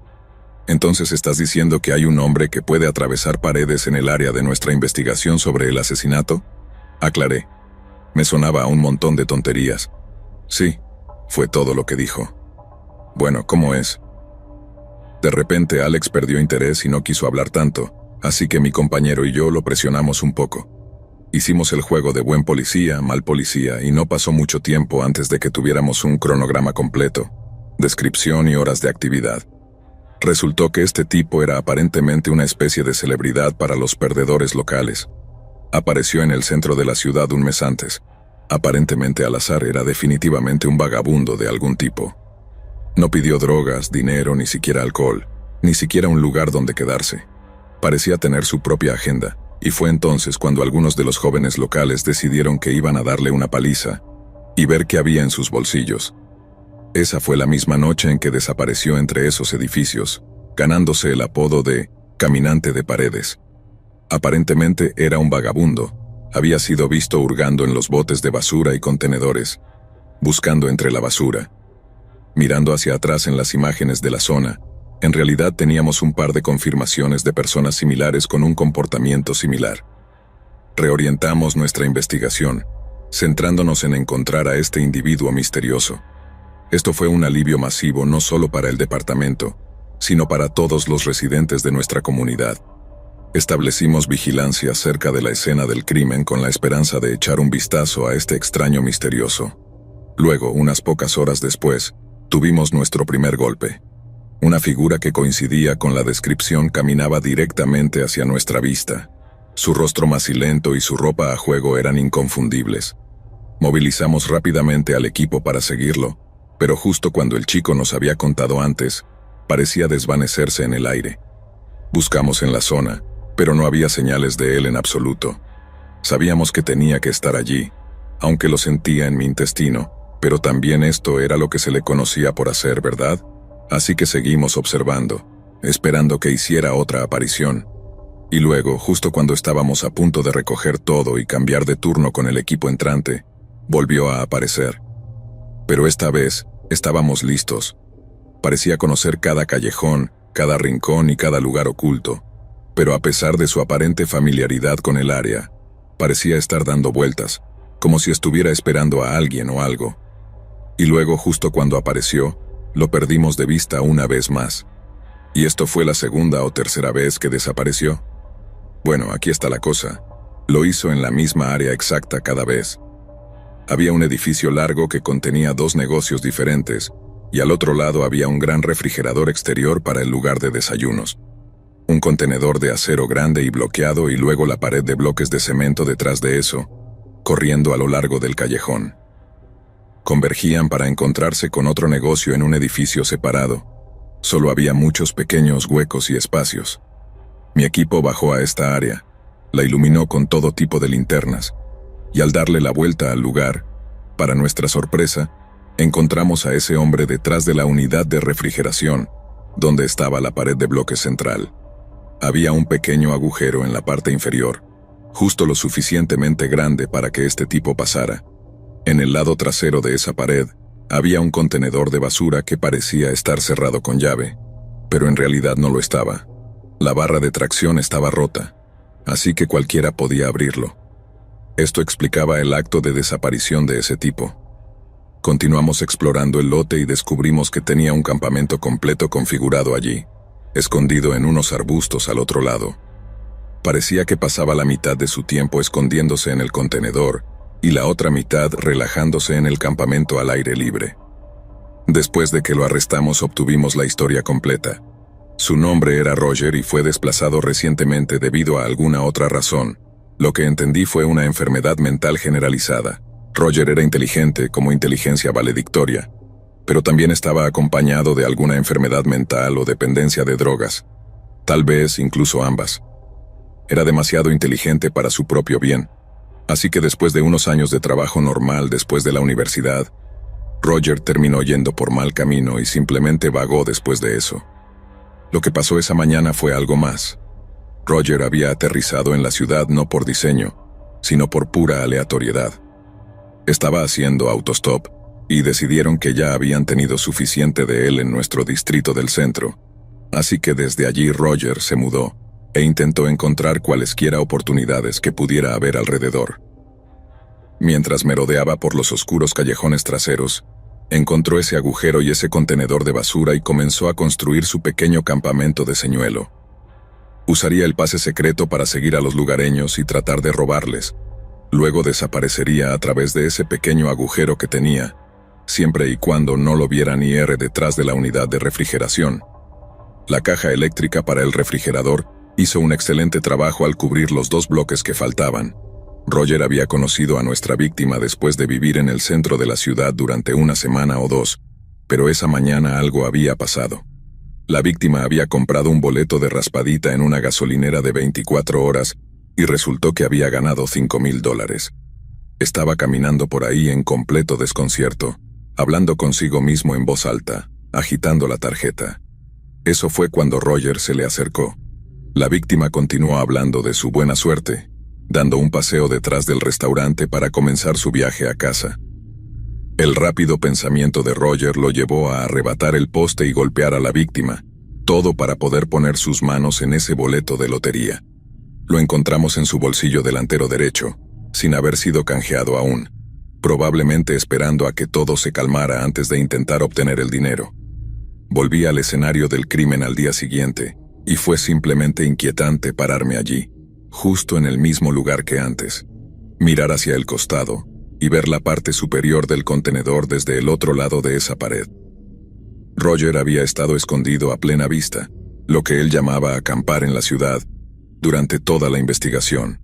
Entonces estás diciendo que hay un hombre que puede atravesar paredes en el área de nuestra investigación sobre el asesinato, aclaré. Me sonaba a un montón de tonterías. Sí, fue todo lo que dijo. Bueno, ¿cómo es? De repente Alex perdió interés y no quiso hablar tanto, así que mi compañero y yo lo presionamos un poco. Hicimos el juego de buen policía, mal policía, y no pasó mucho tiempo antes de que tuviéramos un cronograma completo, descripción y horas de actividad. Resultó que este tipo era aparentemente una especie de celebridad para los perdedores locales. Apareció en el centro de la ciudad un mes antes. Aparentemente al azar, era definitivamente un vagabundo de algún tipo. No pidió drogas, dinero, ni siquiera alcohol, ni siquiera un lugar donde quedarse. Parecía tener su propia agenda, y fue entonces cuando algunos de los jóvenes locales decidieron que iban a darle una paliza y ver qué había en sus bolsillos. Esa fue la misma noche en que desapareció entre esos edificios, ganándose el apodo de Caminante de Paredes. Aparentemente era un vagabundo. Había sido visto hurgando en los botes de basura y contenedores, buscando entre la basura. Mirando hacia atrás en las imágenes de la zona, en realidad teníamos un par de confirmaciones de personas similares con un comportamiento similar. Reorientamos nuestra investigación, centrándonos en encontrar a este individuo misterioso. Esto fue un alivio masivo no solo para el departamento, sino para todos los residentes de nuestra comunidad. Establecimos vigilancia cerca de la escena del crimen con la esperanza de echar un vistazo a este extraño misterioso. Luego, unas pocas horas después, tuvimos nuestro primer golpe. Una figura que coincidía con la descripción caminaba directamente hacia nuestra vista. Su rostro macilento y su ropa a juego eran inconfundibles. Movilizamos rápidamente al equipo para seguirlo, pero justo cuando el chico nos había contado antes, parecía desvanecerse en el aire. Buscamos en la zona, pero no había señales de él en absoluto. Sabíamos que tenía que estar allí, aunque lo sentía en mi intestino, pero también esto era lo que se le conocía por hacer, ¿verdad? Así que seguimos observando, esperando que hiciera otra aparición. Y luego, justo cuando estábamos a punto de recoger todo y cambiar de turno con el equipo entrante, volvió a aparecer. Pero esta vez, estábamos listos. Parecía conocer cada callejón, cada rincón y cada lugar oculto, pero a pesar de su aparente familiaridad con el área, parecía estar dando vueltas, como si estuviera esperando a alguien o algo. Y luego, justo cuando apareció, lo perdimos de vista una vez más. ¿Y esto fue la segunda o tercera vez que desapareció? Bueno, aquí está la cosa. Lo hizo en la misma área exacta cada vez. Había un edificio largo que contenía 2 negocios diferentes, y al otro lado había un gran refrigerador exterior para el lugar de desayunos. Un contenedor de acero grande y bloqueado y luego la pared de bloques de cemento detrás de eso, corriendo a lo largo del callejón. Convergían para encontrarse con otro negocio en un edificio separado. Solo había muchos pequeños huecos y espacios. Mi equipo bajó a esta área, la iluminó con todo tipo de linternas, y al darle la vuelta al lugar, para nuestra sorpresa, encontramos a ese hombre detrás de la unidad de refrigeración, donde estaba la pared de bloque central. Había un pequeño agujero en la parte inferior, justo lo suficientemente grande para que este tipo pasara. En el lado trasero de esa pared, había un contenedor de basura que parecía estar cerrado con llave, pero en realidad no lo estaba. La barra de tracción estaba rota, así que cualquiera podía abrirlo. Esto explicaba el acto de desaparición de ese tipo. Continuamos explorando el lote y descubrimos que tenía un campamento completo configurado allí, escondido en unos arbustos al otro lado. Parecía que pasaba la mitad de su tiempo escondiéndose en el contenedor y la otra mitad relajándose en el campamento al aire libre. Después de que lo arrestamos obtuvimos la historia completa. Su nombre era Roger y fue desplazado recientemente debido a alguna otra razón. Lo que entendí fue una enfermedad mental generalizada. Roger era inteligente, como inteligencia valedictoria, pero también estaba acompañado de alguna enfermedad mental o dependencia de drogas. Tal vez incluso ambas. Era demasiado inteligente para su propio bien. Así que después de unos años de trabajo normal después de la universidad, Roger terminó yendo por mal camino y simplemente vagó después de eso. Lo que pasó esa mañana fue algo más. Roger había aterrizado en la ciudad no por diseño, sino por pura aleatoriedad. Estaba haciendo autostop y decidieron que ya habían tenido suficiente de él en nuestro distrito del centro. Así que desde allí Roger se mudó e intentó encontrar cualesquiera oportunidades que pudiera haber alrededor. Mientras merodeaba por los oscuros callejones traseros, encontró ese agujero y ese contenedor de basura y comenzó a construir su pequeño campamento de señuelo. Usaría el pase secreto para seguir a los lugareños y tratar de robarles. Luego desaparecería a través de ese pequeño agujero que tenía, siempre y cuando no lo vieran ir detrás de la unidad de refrigeración. La caja eléctrica para el refrigerador hizo un excelente trabajo al cubrir los 2 bloques que faltaban. Roger había conocido a nuestra víctima después de vivir en el centro de la ciudad durante una semana o 2, pero esa mañana algo había pasado. La víctima había comprado un boleto de raspadita en una gasolinera de 24 horas y resultó que había ganado $5,000. Estaba caminando por ahí en completo desconcierto, hablando consigo mismo en voz alta, agitando la tarjeta. Eso fue cuando Roger se le acercó. La víctima continuó hablando de su buena suerte, dando un paseo detrás del restaurante para comenzar su viaje a casa. El rápido pensamiento de Roger lo llevó a arrebatar el poste y golpear a la víctima, todo para poder poner sus manos en ese boleto de lotería. Lo encontramos en su bolsillo delantero derecho, sin haber sido canjeado aún, probablemente esperando a que todo se calmara antes de intentar obtener el dinero. Volví al escenario del crimen al día siguiente, y fue simplemente inquietante pararme allí, justo en el mismo lugar que antes, mirar hacia el costado y ver la parte superior del contenedor desde el otro lado de esa pared. Roger había estado escondido a plena vista, lo que él llamaba acampar en la ciudad, durante toda la investigación.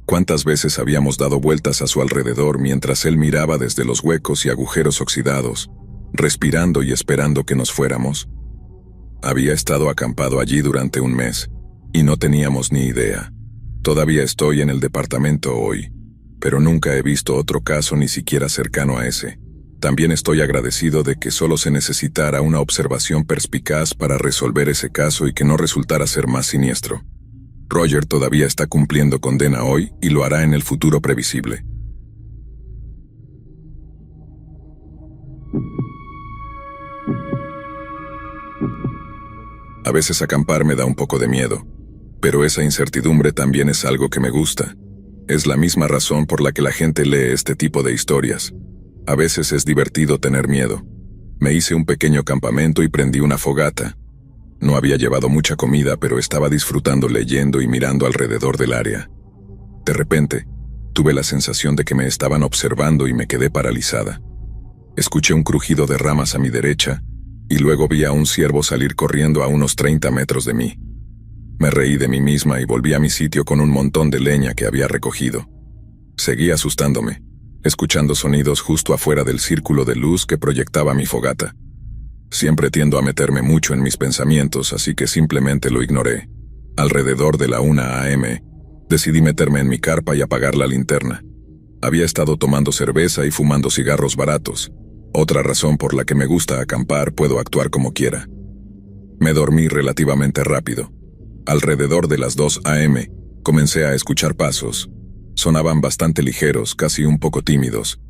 ¿Cuántas veces habíamos dado vueltas a su alrededor mientras él miraba desde los huecos y agujeros oxidados, respirando y esperando que nos fuéramos? Había estado acampado allí durante un mes, y no teníamos ni idea. Todavía estoy en el departamento hoy, pero nunca he visto otro caso ni siquiera cercano a ese. También estoy agradecido de que solo se necesitara una observación perspicaz para resolver ese caso y que no resultara ser más siniestro. Roger todavía está cumpliendo condena hoy y lo hará en el futuro previsible. A veces acampar me da un poco de miedo, pero esa incertidumbre también es algo que me gusta. Es la misma razón por la que la gente lee este tipo de historias. A veces es divertido tener miedo. Me hice un pequeño campamento y prendí una fogata. No había llevado mucha comida, pero estaba disfrutando leyendo y mirando alrededor del área. De repente, tuve la sensación de que me estaban observando y me quedé paralizada. Escuché un crujido de ramas a mi derecha, y luego vi a un ciervo salir corriendo a unos 30 metros de mí. Me reí de mí misma y volví a mi sitio con un montón de leña que había recogido. Seguí asustándome, escuchando sonidos justo afuera del círculo de luz que proyectaba mi fogata. Siempre tiendo a meterme mucho en mis pensamientos, así que simplemente lo ignoré. Alrededor de la 1 a.m., decidí meterme en mi carpa y apagar la linterna. Había estado tomando cerveza y fumando cigarros baratos. Otra razón por la que me gusta acampar, puedo actuar como quiera. Me dormí relativamente rápido. Alrededor de las 2 a.m., comencé a escuchar pasos. Sonaban bastante ligeros, casi un poco tímidos.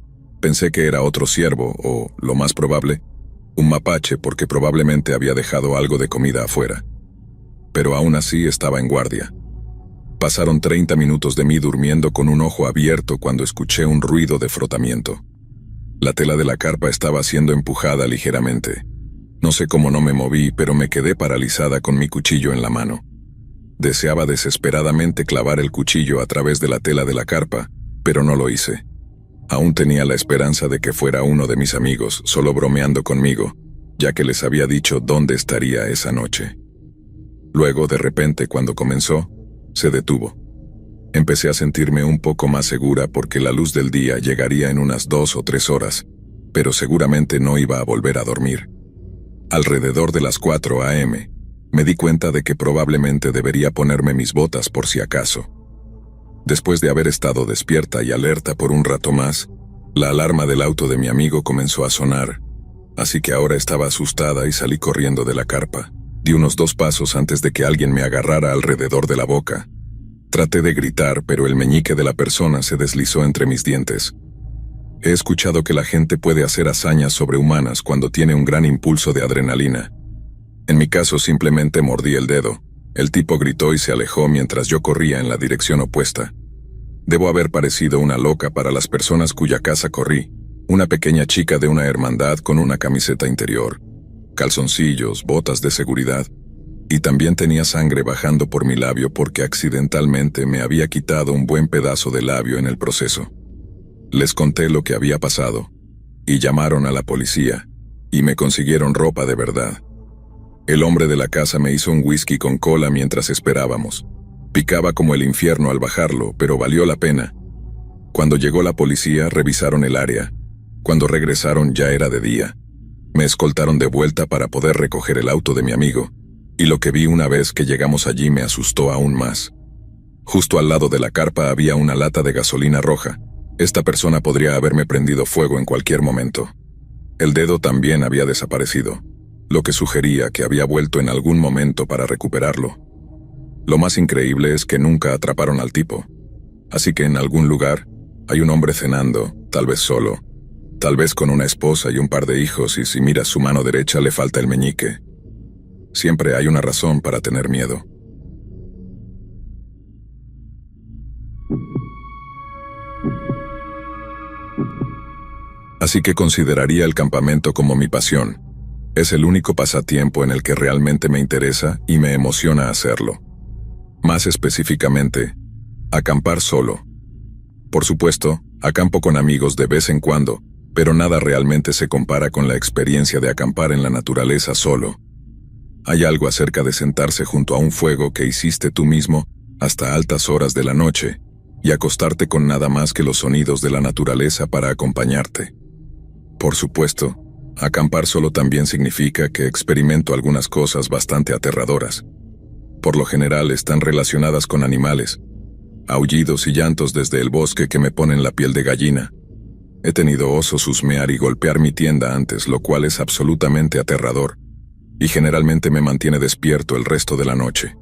Pensé que era otro ciervo, o, lo más probable, un mapache, porque probablemente había dejado algo de comida afuera. Pero aún así estaba en guardia. Pasaron 30 minutos de mí durmiendo con un ojo abierto cuando escuché un ruido de frotamiento. La tela de la carpa estaba siendo empujada ligeramente. No sé cómo no me moví, pero me quedé paralizada con mi cuchillo en la mano. Deseaba desesperadamente clavar el cuchillo a través de la tela de la carpa, pero no lo hice. Aún tenía la esperanza de que fuera uno de mis amigos, solo bromeando conmigo, ya que les había dicho dónde estaría esa noche. Luego, de repente, cuando comenzó, se detuvo. Empecé a sentirme un poco más segura porque la luz del día llegaría en unas 2 o 3 horas, pero seguramente no iba a volver a dormir. Alrededor de las 4 a.m., me di cuenta de que probablemente debería ponerme mis botas por si acaso. Después de haber estado despierta y alerta por un rato más, la alarma del auto de mi amigo comenzó a sonar, así que ahora estaba asustada y salí corriendo de la carpa. Di unos 2 pasos antes de que alguien me agarrara alrededor de la boca. Traté de gritar, pero el meñique de la persona se deslizó entre mis dientes. He escuchado que la gente puede hacer hazañas sobrehumanas cuando tiene un gran impulso de adrenalina. En mi caso simplemente mordí el dedo. El tipo gritó y se alejó mientras yo corría en la dirección opuesta. Debo haber parecido una loca para las personas cuya casa corrí, una pequeña chica de una hermandad con una camiseta interior, calzoncillos, botas de seguridad, y también tenía sangre bajando por mi labio porque accidentalmente me había quitado un buen pedazo de labio en el proceso. Les conté lo que había pasado, y llamaron a la policía, y me consiguieron ropa de verdad. El hombre de la casa me hizo un whisky con cola mientras esperábamos. Picaba como el infierno al bajarlo, pero valió la pena. Cuando llegó la policía, revisaron el área. Cuando regresaron ya era de día. Me escoltaron de vuelta para poder recoger el auto de mi amigo, y lo que vi una vez que llegamos allí me asustó aún más. Justo al lado de la carpa había una lata de gasolina roja. Esta persona podría haberme prendido fuego en cualquier momento. El dedo también había desaparecido, lo que sugería que había vuelto en algún momento para recuperarlo. Lo más increíble es que nunca atraparon al tipo. Así que en algún lugar hay un hombre cenando, tal vez solo, tal vez con una esposa y un par de hijos, y si miras su mano derecha le falta el meñique. Siempre hay una razón para tener miedo. Así que consideraría el campamento como mi pasión. Es el único pasatiempo en el que realmente me interesa y me emociona hacerlo. Más específicamente, acampar solo. Por supuesto, acampo con amigos de vez en cuando, pero nada realmente se compara con la experiencia de acampar en la naturaleza solo. Hay algo acerca de sentarse junto a un fuego que hiciste tú mismo hasta altas horas de la noche y acostarte con nada más que los sonidos de la naturaleza para acompañarte. Por supuesto, acampar solo también significa que experimento algunas cosas bastante aterradoras. Por lo general están relacionadas con animales, aullidos y llantos desde el bosque que me ponen la piel de gallina. He tenido osos husmear y golpear mi tienda antes, lo cual es absolutamente aterrador, y generalmente me mantiene despierto el resto de la noche.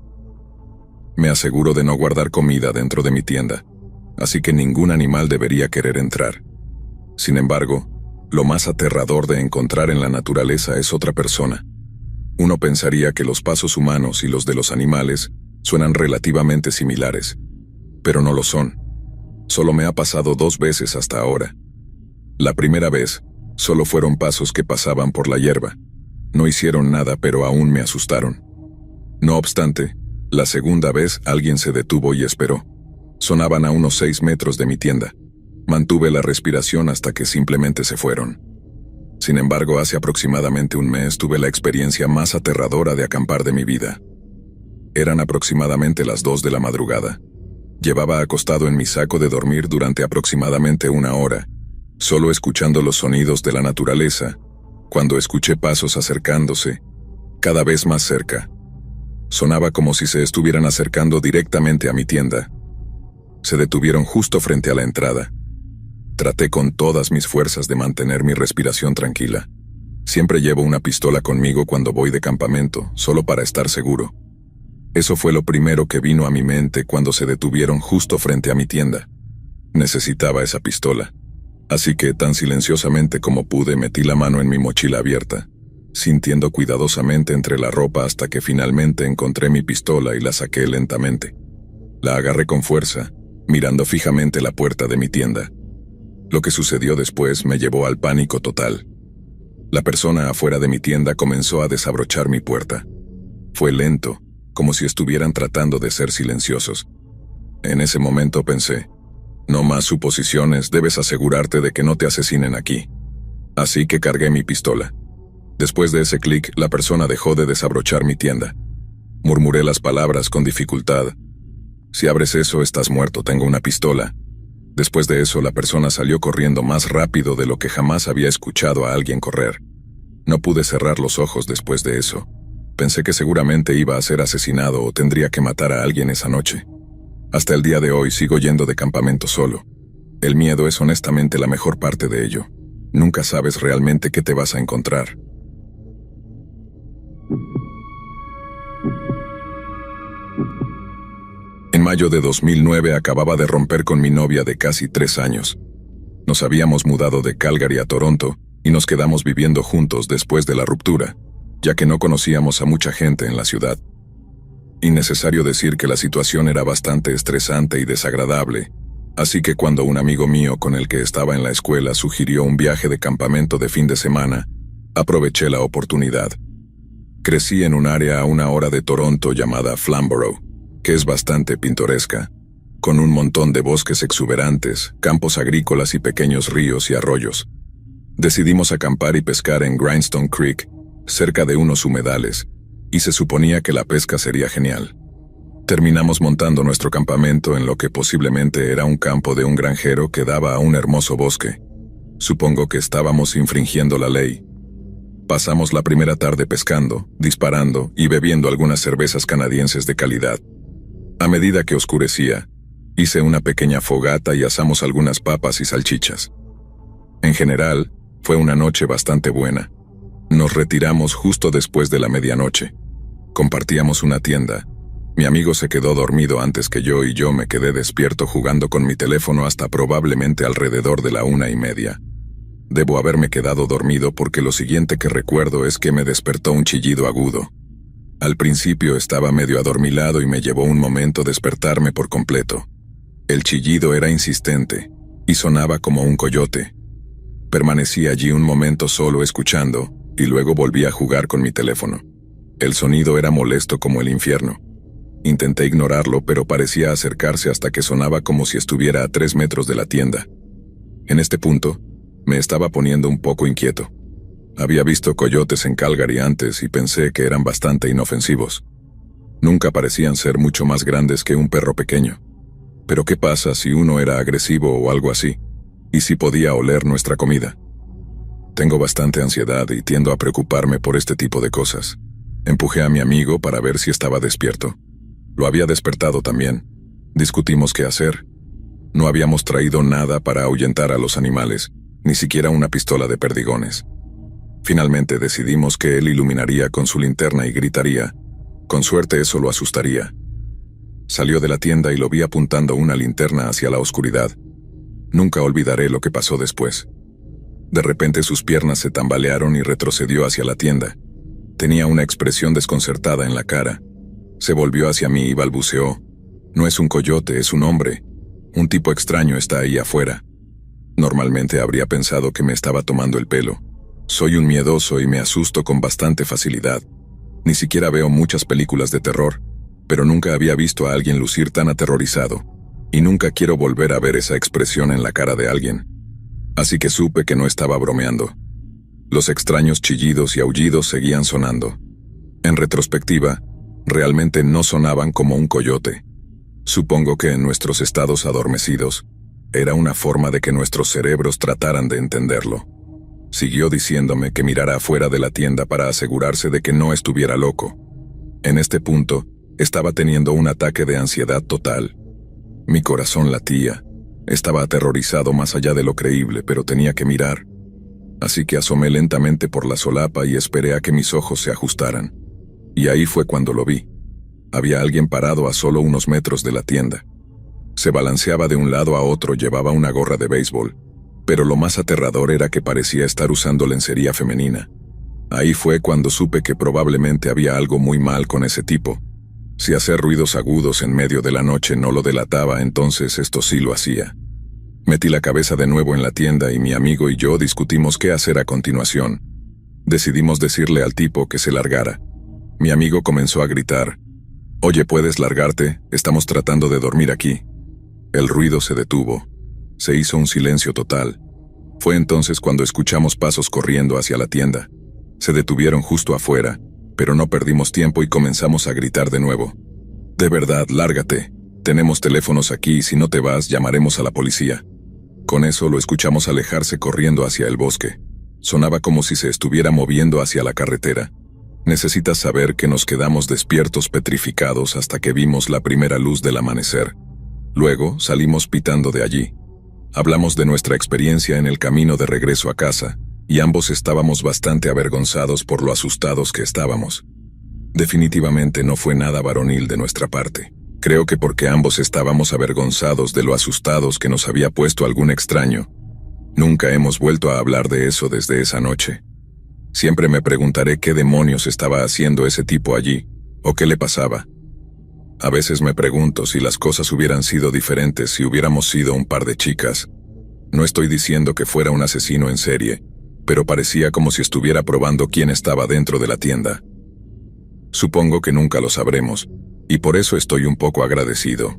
Me aseguro de no guardar comida dentro de mi tienda, así que ningún animal debería querer entrar. Sin embargo, lo más aterrador de encontrar en la naturaleza es otra persona. Uno pensaría que los pasos humanos y los de los animales suenan relativamente similares, pero no lo son. Solo me ha pasado 2 veces hasta ahora. La primera vez, solo fueron pasos que pasaban por la hierba. No hicieron nada, pero aún me asustaron. No obstante, la segunda vez alguien se detuvo y esperó. Sonaban a unos 6 metros de mi tienda. Mantuve la respiración hasta que simplemente se fueron. Sin embargo, hace aproximadamente un mes tuve la experiencia más aterradora de acampar de mi vida. Eran aproximadamente las 2 de la madrugada. Llevaba acostado en mi saco de dormir durante aproximadamente una hora, solo escuchando los sonidos de la naturaleza, cuando escuché pasos acercándose, cada vez más cerca. Sonaba como si se estuvieran acercando directamente a mi tienda. Se detuvieron justo frente a la entrada. Traté con todas mis fuerzas de mantener mi respiración tranquila. Siempre llevo una pistola conmigo cuando voy de campamento, solo para estar seguro. Eso fue lo primero que vino a mi mente cuando se detuvieron justo frente a mi tienda. Necesitaba esa pistola. Así que, tan silenciosamente como pude, metí la mano en mi mochila abierta, sintiendo cuidadosamente entre la ropa hasta que finalmente encontré mi pistola y la saqué lentamente. La agarré con fuerza, mirando fijamente la puerta de mi tienda. Lo que sucedió después me llevó al pánico total. La persona afuera de mi tienda comenzó a desabrochar mi puerta. Fue lento, como si estuvieran tratando de ser silenciosos. En ese momento pensé, no más suposiciones, debes asegurarte de que no te asesinen aquí. Así que cargué mi pistola. Después de ese clic, la persona dejó de desabrochar mi tienda. Murmuré las palabras con dificultad. Si abres eso, estás muerto, tengo una pistola. Después de eso, la persona salió corriendo más rápido de lo que jamás había escuchado a alguien correr. No pude cerrar los ojos después de eso. Pensé que seguramente iba a ser asesinado o tendría que matar a alguien esa noche. Hasta el día de hoy sigo yendo de campamento solo. El miedo es honestamente la mejor parte de ello. Nunca sabes realmente qué te vas a encontrar. En mayo de 2009 acababa de romper con mi novia de casi 3 años. Nos habíamos mudado de Calgary a Toronto y nos quedamos viviendo juntos después de la ruptura, ya que no conocíamos a mucha gente en la ciudad. Innecesario decir que la situación era bastante estresante y desagradable, así que cuando un amigo mío con el que estaba en la escuela sugirió un viaje de campamento de fin de semana, aproveché la oportunidad. Crecí en un área a 1 hora de Toronto llamada Flamborough, que es bastante pintoresca, con un montón de bosques exuberantes, campos agrícolas y pequeños ríos y arroyos. Decidimos acampar y pescar en Grindstone Creek, cerca de unos humedales, y se suponía que la pesca sería genial. Terminamos montando nuestro campamento en lo que posiblemente era un campo de un granjero que daba a un hermoso bosque. Supongo que estábamos infringiendo la ley. Pasamos la primera tarde pescando, disparando y bebiendo algunas cervezas canadienses de calidad. A medida que oscurecía, hice una pequeña fogata y asamos algunas papas y salchichas. En general, fue una noche bastante buena. Nos retiramos justo después de la medianoche. Compartíamos una tienda. Mi amigo se quedó dormido antes que yo y yo me quedé despierto jugando con mi teléfono hasta probablemente alrededor de la 1:30. Debo haberme quedado dormido porque lo siguiente que recuerdo es que me despertó un chillido agudo. Al principio estaba medio adormilado y me llevó un momento despertarme por completo. El chillido era insistente y sonaba como un coyote. Permanecí allí un momento solo escuchando y luego volví a jugar con mi teléfono. El sonido era molesto como el infierno. Intenté ignorarlo, pero parecía acercarse hasta que sonaba como si estuviera a 3 metros de la tienda. En este punto, me estaba poniendo un poco inquieto. Había visto coyotes en Calgary antes y pensé que eran bastante inofensivos. Nunca parecían ser mucho más grandes que un perro pequeño. Pero ¿qué pasa si uno era agresivo o algo así? ¿Y si podía oler nuestra comida? Tengo bastante ansiedad y tiendo a preocuparme por este tipo de cosas. Empujé a mi amigo para ver si estaba despierto. Lo había despertado también. Discutimos qué hacer. No habíamos traído nada para ahuyentar a los animales, ni siquiera una pistola de perdigones. Finalmente decidimos que él iluminaría con su linterna y gritaría. Con suerte eso lo asustaría. Salió de la tienda y lo vi apuntando una linterna hacia la oscuridad. Nunca olvidaré lo que pasó después. De repente sus piernas se tambalearon y retrocedió hacia la tienda. Tenía una expresión desconcertada en la cara. Se volvió hacia mí y balbuceó. No es un coyote, es un hombre. Un tipo extraño está ahí afuera. Normalmente habría pensado que me estaba tomando el pelo. Soy un miedoso y me asusto con bastante facilidad. Ni siquiera veo muchas películas de terror, pero nunca había visto a alguien lucir tan aterrorizado, y nunca quiero volver a ver esa expresión en la cara de alguien. Así que supe que no estaba bromeando. Los extraños chillidos y aullidos seguían sonando. En retrospectiva, realmente no sonaban como un coyote. Supongo que en nuestros estados adormecidos, era una forma de que nuestros cerebros trataran de entenderlo. Siguió diciéndome que mirara afuera de la tienda para asegurarse de que no estuviera loco. En este punto, estaba teniendo un ataque de ansiedad total. Mi corazón latía. Estaba aterrorizado más allá de lo creíble, pero tenía que mirar. Así que asomé lentamente por la solapa y esperé a que mis ojos se ajustaran. Y ahí fue cuando lo vi. Había alguien parado a solo unos metros de la tienda. Se balanceaba de un lado a otro, llevaba una gorra de béisbol, pero lo más aterrador era que parecía estar usando lencería femenina. Ahí fue cuando supe que probablemente había algo muy mal con ese tipo. Si hacer ruidos agudos en medio de la noche no lo delataba, entonces esto sí lo hacía. Metí la cabeza de nuevo en la tienda y mi amigo y yo discutimos qué hacer a continuación. Decidimos decirle al tipo que se largara. Mi amigo comenzó a gritar: «Oye, ¿puedes largarte? Estamos tratando de dormir aquí». El ruido se detuvo. Se hizo un silencio total. Fue entonces cuando escuchamos pasos corriendo hacia la tienda. Se detuvieron justo afuera, pero no perdimos tiempo y comenzamos a gritar de nuevo. «De verdad, lárgate. Tenemos teléfonos aquí y si no te vas, llamaremos a la policía». Con eso lo escuchamos alejarse corriendo hacia el bosque. Sonaba como si se estuviera moviendo hacia la carretera. Necesitas saber que nos quedamos despiertos petrificados hasta que vimos la primera luz del amanecer. Luego salimos pitando de allí. Hablamos de nuestra experiencia en el camino de regreso a casa, y ambos estábamos bastante avergonzados por lo asustados que estábamos. Definitivamente no fue nada varonil de nuestra parte. Creo que porque ambos estábamos avergonzados de lo asustados que nos había puesto algún extraño. Nunca hemos vuelto a hablar de eso desde esa noche. Siempre me preguntaré qué demonios estaba haciendo ese tipo allí, o qué le pasaba. A veces me pregunto si las cosas hubieran sido diferentes si hubiéramos sido un par de chicas. No estoy diciendo que fuera un asesino en serie, pero parecía como si estuviera probando quién estaba dentro de la tienda. Supongo que nunca lo sabremos, y por eso estoy un poco agradecido.